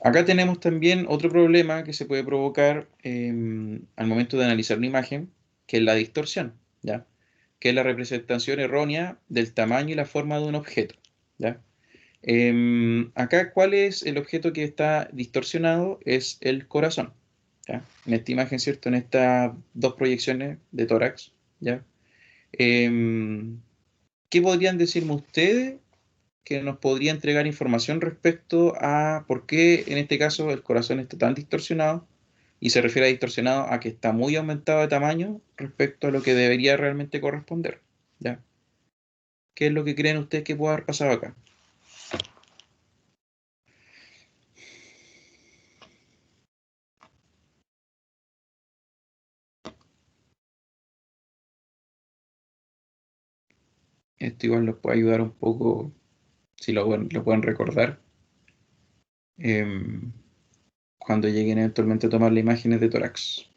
Acá tenemos también otro problema que se puede provocar al momento de analizar una imagen, que es la distorsión, ¿ya? Que es la representación errónea del tamaño y la forma de un objeto, ¿ya? Acá, ¿cuál es el objeto que está distorsionado? Es el corazón, ¿ya? En esta imagen, ¿cierto? En estas dos proyecciones de tórax, ¿ya? Em, ¿Qué podrían decirme ustedes que nos podría entregar información respecto a por qué en este caso el corazón está tan distorsionado? Y se refiere a distorsionado a que está muy aumentado de tamaño respecto a lo que debería realmente corresponder, ¿ya? ¿Qué es lo que creen ustedes que puede haber pasado acá? Esto igual los puede ayudar un poco, si lo pueden recordar, em, cuando lleguen eventualmente a tomar las imágenes de tórax.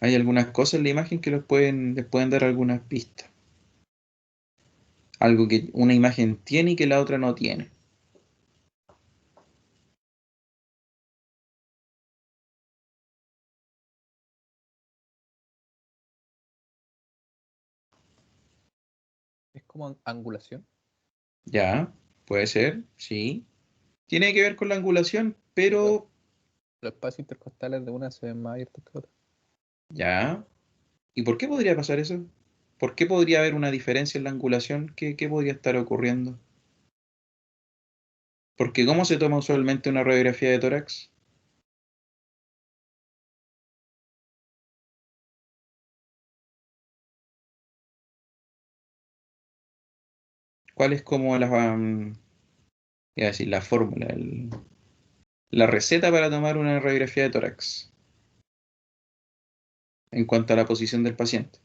Hay algunas cosas en la imagen que les pueden dar algunas pistas. Algo que una imagen tiene y que la otra no tiene. Es como angulación. Ya, puede ser, sí. Tiene que ver con la angulación, Los, pero los espacios intercostales de una se ven más abiertos que otra. ya. ¿Y por qué podría pasar eso? ¿Por qué podría haber una diferencia en la angulación? ¿Qué podría estar ocurriendo? Porque ¿cómo se toma usualmente una radiografía de tórax? ¿Cuál es como iba a decir, la fórmula, la receta para tomar una radiografía de tórax en cuanto a la posición del paciente?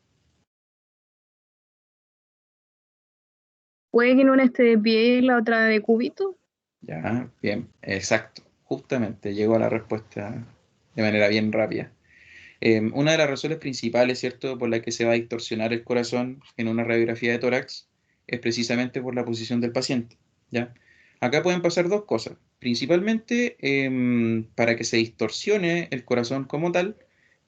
Puede que en una esté de pie y la otra de cúbito. Ya, bien, exacto. Justamente llegó a la respuesta de manera bien rápida. Una de las razones principales, ¿cierto?, por la que se va a distorsionar el corazón en una radiografía de tórax es precisamente por la posición del paciente, ¿ya? Acá pueden pasar dos cosas. Principalmente, para que se distorsione el corazón como tal,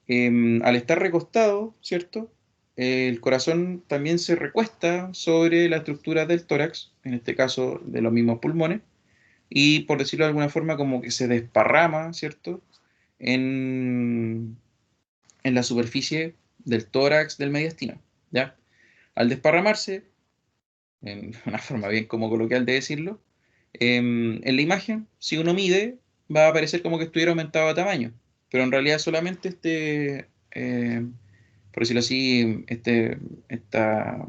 al estar recostado, ¿cierto? El corazón también se recuesta sobre la estructura del tórax, en este caso de los mismos pulmones, y por decirlo de alguna forma, como que se desparrama, ¿cierto? En, en la superficie del tórax del mediastino, ¿ya? Al desparramarse, en una forma bien como coloquial de decirlo, en la imagen, si uno mide, va a aparecer como que estuviera aumentado de tamaño, pero en realidad solamente por decirlo así, esta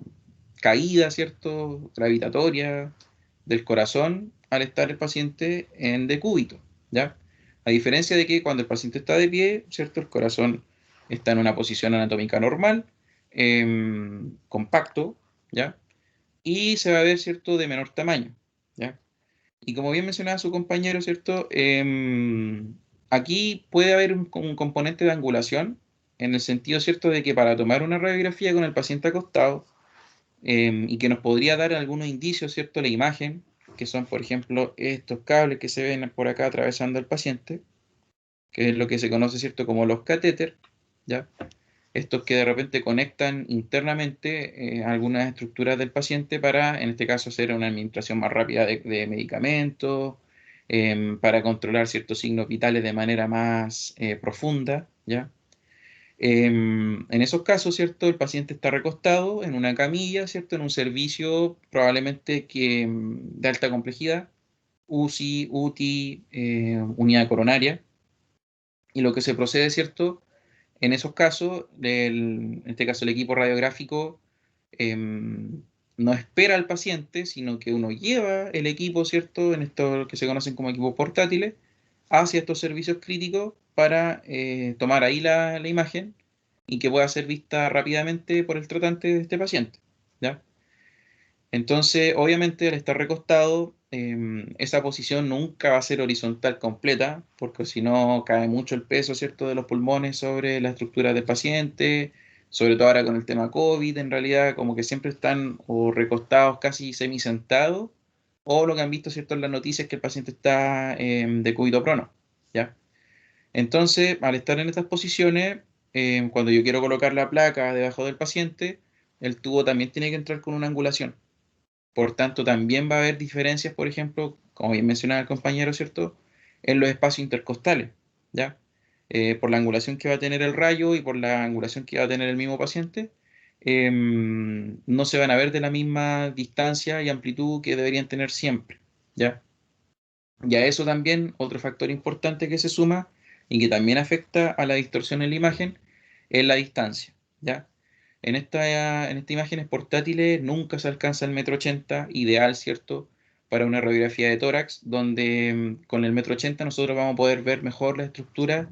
caída, ¿cierto?, gravitatoria del corazón al estar el paciente en decúbito, ¿ya? A diferencia de que cuando el paciente está de pie, ¿cierto?, el corazón está en una posición anatómica normal, compacto, ¿ya? Y se va a ver, ¿cierto?, de menor tamaño, ¿ya? Y como bien mencionaba su compañero, ¿cierto? Aquí puede haber un componente de angulación, en el sentido, ¿cierto?, de que para tomar una radiografía con el paciente acostado, y que nos podría dar algunos indicios, ¿cierto?, la imagen, que son, por ejemplo, estos cables que se ven por acá atravesando al paciente, que es lo que se conoce, ¿cierto?, como los catéter, ¿ya? Estos que de repente conectan internamente algunas estructuras del paciente para, en este caso, hacer una administración más rápida de medicamentos, para controlar ciertos signos vitales de manera más profunda, ¿ya? En esos casos, ¿cierto? El paciente está recostado en una camilla, ¿cierto? En un servicio probablemente de alta complejidad, UCI, UTI, unidad coronaria, y lo que se procede, ¿cierto? En esos casos, en este caso el equipo radiográfico no espera al paciente, sino que uno lleva el equipo, ¿cierto? En esto que se conocen como equipos portátiles, hacia estos servicios críticos para tomar ahí la imagen y que pueda ser vista rápidamente por el tratante de este paciente, ¿ya? Entonces, obviamente, al estar recostado, esa posición nunca va a ser horizontal completa, porque si no cae mucho el peso, ¿cierto?, de los pulmones sobre la estructura del paciente, sobre todo ahora con el tema COVID, en realidad como que siempre están o recostados casi semisentados, o lo que han visto, ¿cierto?, en las noticias es que el paciente está de cúbito prono, ¿ya? Entonces, al estar en estas posiciones, cuando yo quiero colocar la placa debajo del paciente, el tubo también tiene que entrar con una angulación. Por tanto, también va a haber diferencias, por ejemplo, como bien mencionaba el compañero, ¿cierto?, en los espacios intercostales, ¿ya? Por la angulación que va a tener el rayo y por la angulación que va a tener el mismo paciente, no se van a ver de la misma distancia y amplitud que deberían tener siempre, ¿ya? Y a eso también, otro factor importante que se suma y que también afecta a la distorsión en la imagen es la distancia, ¿ya? En estas imágenes portátiles nunca se alcanza el metro ochenta, ideal, ¿cierto?, para una radiografía de tórax, donde con el metro ochenta nosotros vamos a poder ver mejor la estructura,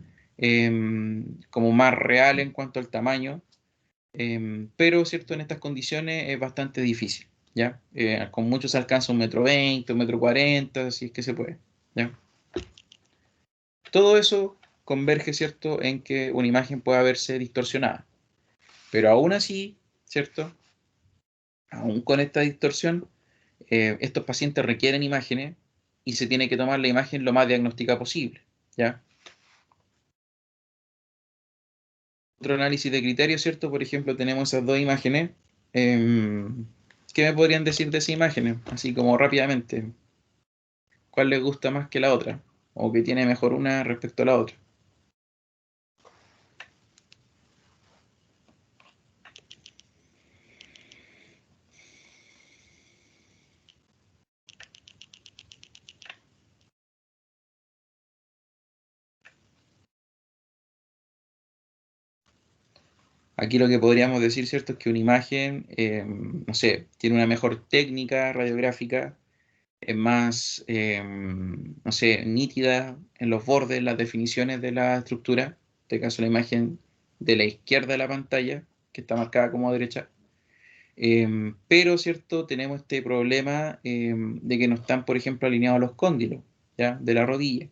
como más real en cuanto al tamaño, pero, ¿cierto?, en estas condiciones es bastante difícil, ¿ya? Con mucho se alcanza un metro veinte, un metro cuarenta, si es que se puede, ¿ya? Todo eso converge, ¿cierto?, en que una imagen pueda verse distorsionada. Pero aún así, ¿cierto?, aún con esta distorsión, estos pacientes requieren imágenes y se tiene que tomar la imagen lo más diagnóstica posible, ¿ya? Otro análisis de criterios, ¿cierto? Por ejemplo, tenemos esas dos imágenes. ¿Qué me podrían decir de esas imágenes? Así como rápidamente. ¿Cuál les gusta más que la otra? ¿O qué tiene mejor una respecto a la otra? Aquí lo que podríamos decir, ¿cierto?, es que una imagen, no sé, tiene una mejor técnica radiográfica, es más, no sé, nítida en los bordes, las definiciones de la estructura. En este caso, la imagen de la izquierda de la pantalla, que está marcada como derecha. Pero, ¿cierto?, tenemos este problema de que no están, por ejemplo, alineados los cóndilos, ¿ya?, de la rodilla.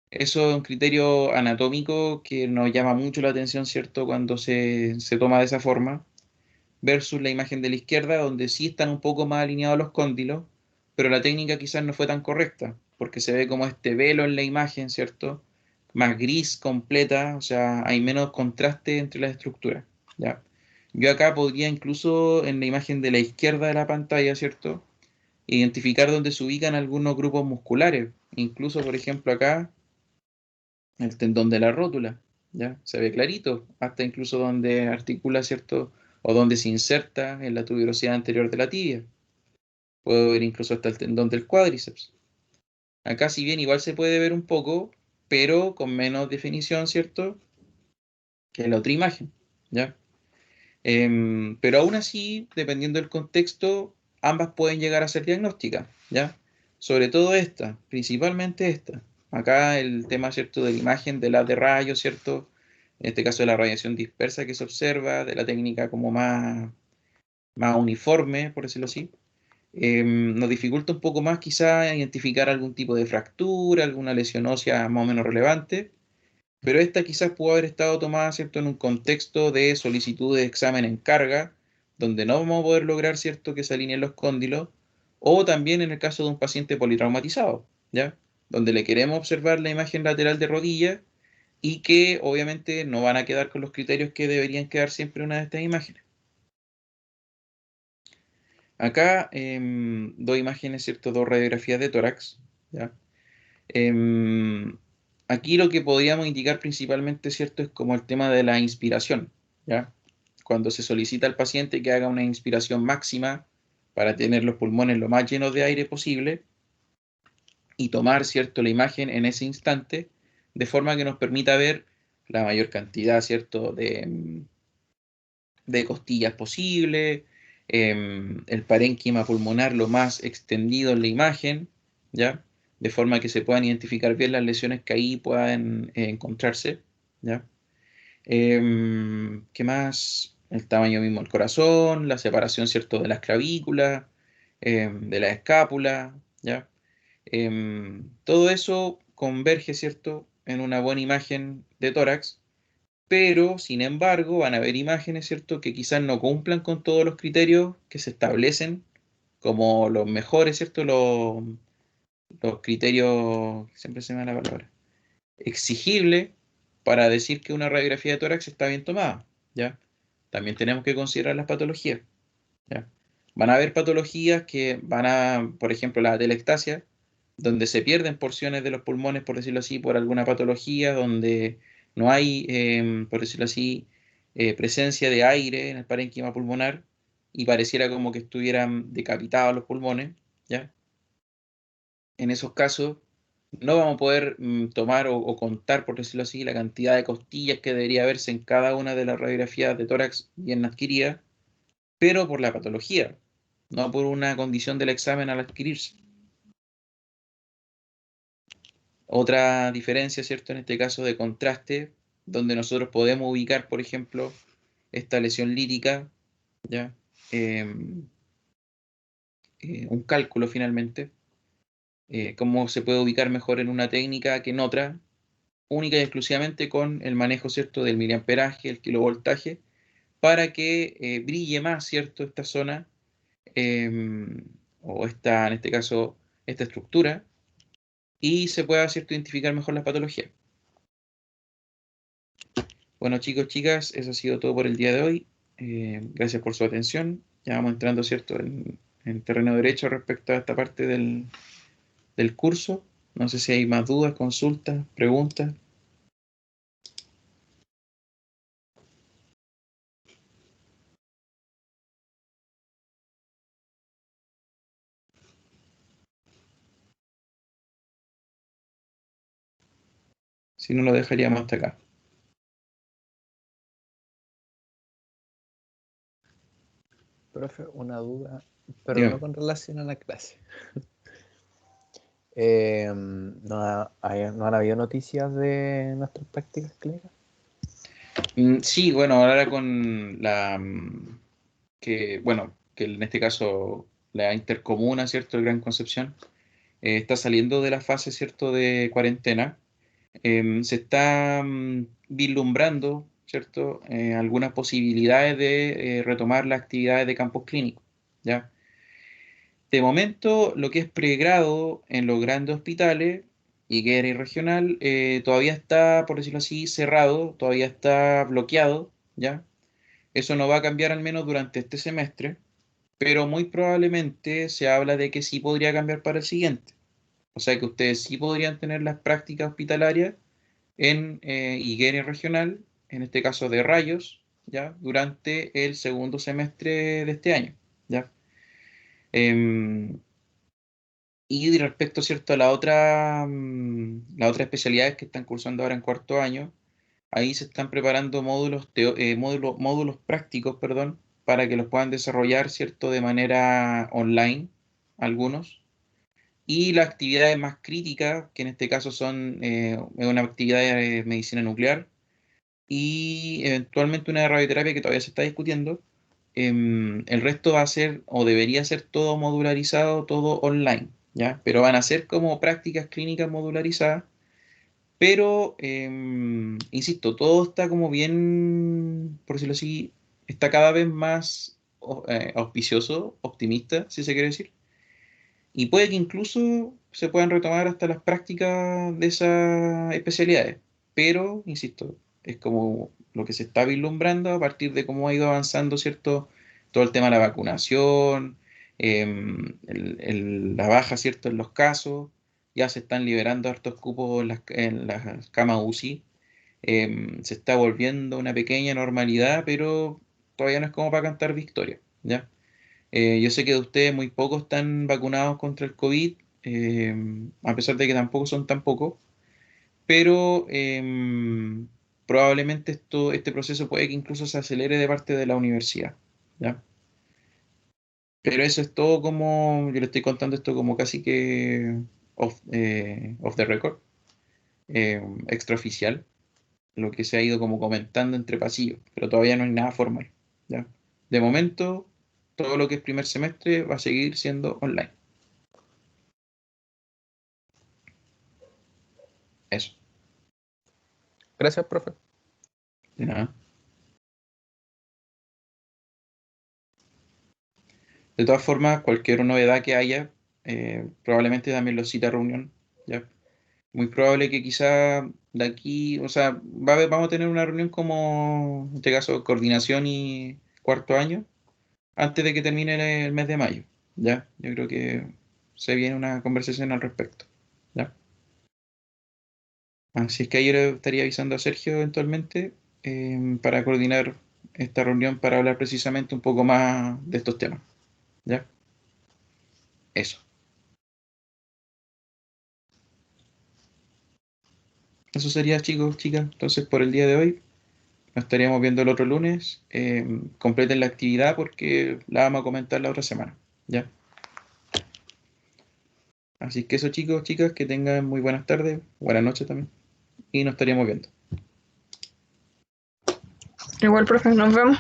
Eso es un criterio anatómico que nos llama mucho la atención, ¿cierto?, cuando se toma de esa forma, versus la imagen de la izquierda, donde sí están un poco más alineados los cóndilos, pero la técnica quizás no fue tan correcta, porque se ve como este velo en la imagen, ¿cierto?, más gris completa, o sea, hay menos contraste entre las estructuras, ¿ya? Yo acá podría incluso en la imagen de la izquierda de la pantalla, ¿cierto?, identificar dónde se ubican algunos grupos musculares, incluso, por ejemplo, acá el tendón de la rótula, ¿ya? Se ve clarito, hasta incluso donde articula, ¿cierto?, o donde se inserta en la tuberosidad anterior de la tibia. Puedo ver incluso hasta el tendón del cuádriceps. Acá, si bien igual se puede ver un poco, pero con menos definición, ¿cierto?, que en la otra imagen, ¿ya? Pero aún así, dependiendo del contexto, ambas pueden llegar a ser diagnósticas, ¿ya? Sobre todo esta, principalmente esta. Acá el tema, ¿cierto?, de la imagen de las de rayos, ¿cierto? En este caso de la radiación dispersa que se observa, de la técnica como más uniforme, por decirlo así, nos dificulta un poco más quizá identificar algún tipo de fractura, alguna lesión ósea más o menos relevante, pero esta quizás pudo haber estado tomada, ¿cierto?, en un contexto de solicitud de examen en carga, donde no vamos a poder lograr, ¿cierto?, que se alineen los cóndilos, o también en el caso de un paciente politraumatizado, ¿ya?, donde le queremos observar la imagen lateral de rodilla y que obviamente no van a quedar con los criterios que deberían quedar siempre en una de estas imágenes. Acá dos imágenes, ¿cierto?, dos radiografías de tórax, ¿ya? Em, Aquí lo que podríamos indicar principalmente, ¿cierto?, es como el tema de la inspiración, ¿ya? Cuando se solicita al paciente que haga una inspiración máxima para tener los pulmones lo más llenos de aire posible y tomar, ¿cierto?, la imagen en ese instante, de forma que nos permita ver la mayor cantidad, ¿cierto?, de costillas posible, el parénquima pulmonar lo más extendido en la imagen, ¿ya? De forma que se puedan identificar bien las lesiones que ahí puedan encontrarse, ¿ya? ¿Qué más? El tamaño mismo del corazón, la separación, ¿cierto?, de las clavículas, de la escápula, ¿ya? Todo eso converge, ¿cierto?, en una buena imagen de tórax, pero sin embargo van a haber imágenes, ¿cierto?, que quizás no cumplan con todos los criterios que se establecen como los mejores, ¿cierto?, los criterios, siempre se me da la palabra, exigible para decir que una radiografía de tórax está bien tomada, ¿ya? También tenemos que considerar las patologías, ¿ya? Van a haber patologías que van a, por ejemplo, la atelectasia, donde se pierden porciones de los pulmones, por decirlo así, por alguna patología, donde no hay, por decirlo así, presencia de aire en el parénquima pulmonar y pareciera como que estuvieran decapitados los pulmones, ¿ya? En esos casos no vamos a poder tomar o contar, por decirlo así, la cantidad de costillas que debería verse en cada una de las radiografías de tórax bien adquiridas, pero por la patología, no por una condición del examen al adquirirse. Otra diferencia, ¿cierto? En este caso de contraste, donde nosotros podemos ubicar, por ejemplo, esta lesión lítica, ¿ya? Un cálculo finalmente, cómo se puede ubicar mejor en una técnica que en otra, única y exclusivamente con el manejo, ¿cierto?, del miliamperaje, el kilovoltaje, para que brille más, ¿cierto?, esta zona, o esta, en este caso, esta estructura, y se pueda, ¿cierto?, identificar mejor las patologías. Bueno, chicos, chicas, eso ha sido todo por el día de hoy. Gracias por su atención. Ya vamos entrando, ¿cierto?, en terreno derecho respecto a esta parte del curso. No sé si hay más dudas, consultas, preguntas. Si no, lo dejaríamos hasta acá. Profe, una duda, pero no Dígame. con relación a la clase. ¿No han habido noticias de nuestras prácticas clínicas? Sí, bueno, ahora con la bueno, que en este caso la intercomuna, ¿cierto? El Gran Concepción, está saliendo de la fase, ¿cierto?, de cuarentena. Se está vislumbrando, ¿cierto?, algunas posibilidades de retomar las actividades de campus clínicos, ¿ya? De momento, lo que es pregrado en los grandes hospitales, Higuera y regional, todavía está, por decirlo así, cerrado, todavía está bloqueado, ¿ya? Eso no va a cambiar al menos durante este semestre, pero muy probablemente se habla de que sí podría cambiar para el siguiente. O sea que ustedes sí podrían tener las prácticas hospitalarias en Higuera y regional, en este caso de rayos, ¿ya? Durante el segundo semestre de este año, ¿ya? Em, y respecto, ¿cierto?, a las otras especialidades que están cursando ahora en cuarto año, ahí se están preparando módulos prácticos, perdón, para que los puedan desarrollar, ¿cierto?, de manera online, algunos. Y las actividades más críticas, que en este caso son una actividad de medicina nuclear y eventualmente una de radioterapia que todavía se está discutiendo, el resto va a ser o debería ser todo modularizado, todo online, ¿ya? Pero van a ser como prácticas clínicas modularizadas, pero, insisto, todo está como bien, por decirlo así, está cada vez más auspicioso, optimista, si se quiere decir, y puede que incluso se puedan retomar hasta las prácticas de esas especialidades, pero, insisto, es como lo que se está vislumbrando a partir de cómo ha ido avanzando, ¿cierto? Todo el tema de la vacunación, la baja, ¿cierto?, en los casos, ya se están liberando hartos cupos en las camas UCI, se está volviendo una pequeña normalidad, pero todavía no es como para cantar victoria, ¿ya? Yo sé que de ustedes muy pocos están vacunados contra el COVID, a pesar de que tampoco son tan pocos, pero probablemente este proceso puede que incluso se acelere de parte de la universidad, ¿ya? Pero eso es todo como, yo le estoy contando esto como casi que off the record, extraoficial, lo que se ha ido como comentando entre pasillos, pero todavía no hay nada formal, ¿ya? De momento, todo lo que es primer semestre va a seguir siendo online. Eso, Gracias, profe. de nada. De todas formas, cualquier novedad que haya, probablemente también lo cita a reunión, ¿ya? Muy probable que quizá de aquí, o sea, vamos a tener una reunión como, en este caso, coordinación y cuarto año, antes de que termine el mes de mayo, ¿ya? Yo creo que se viene una conversación al respecto, ¿ya? Así es que ayer estaría avisando a Sergio eventualmente para coordinar esta reunión para hablar precisamente un poco más de estos temas, ¿ya? Eso. Eso sería, chicos, chicas. Entonces, por el día de hoy, nos estaríamos viendo el otro lunes. Completen la actividad porque la vamos a comentar la otra semana, ¿ya? Así que eso, chicos, chicas, que tengan muy buenas tardes, buenas noches también, y nos estaríamos viendo. Igual, profe, nos vemos.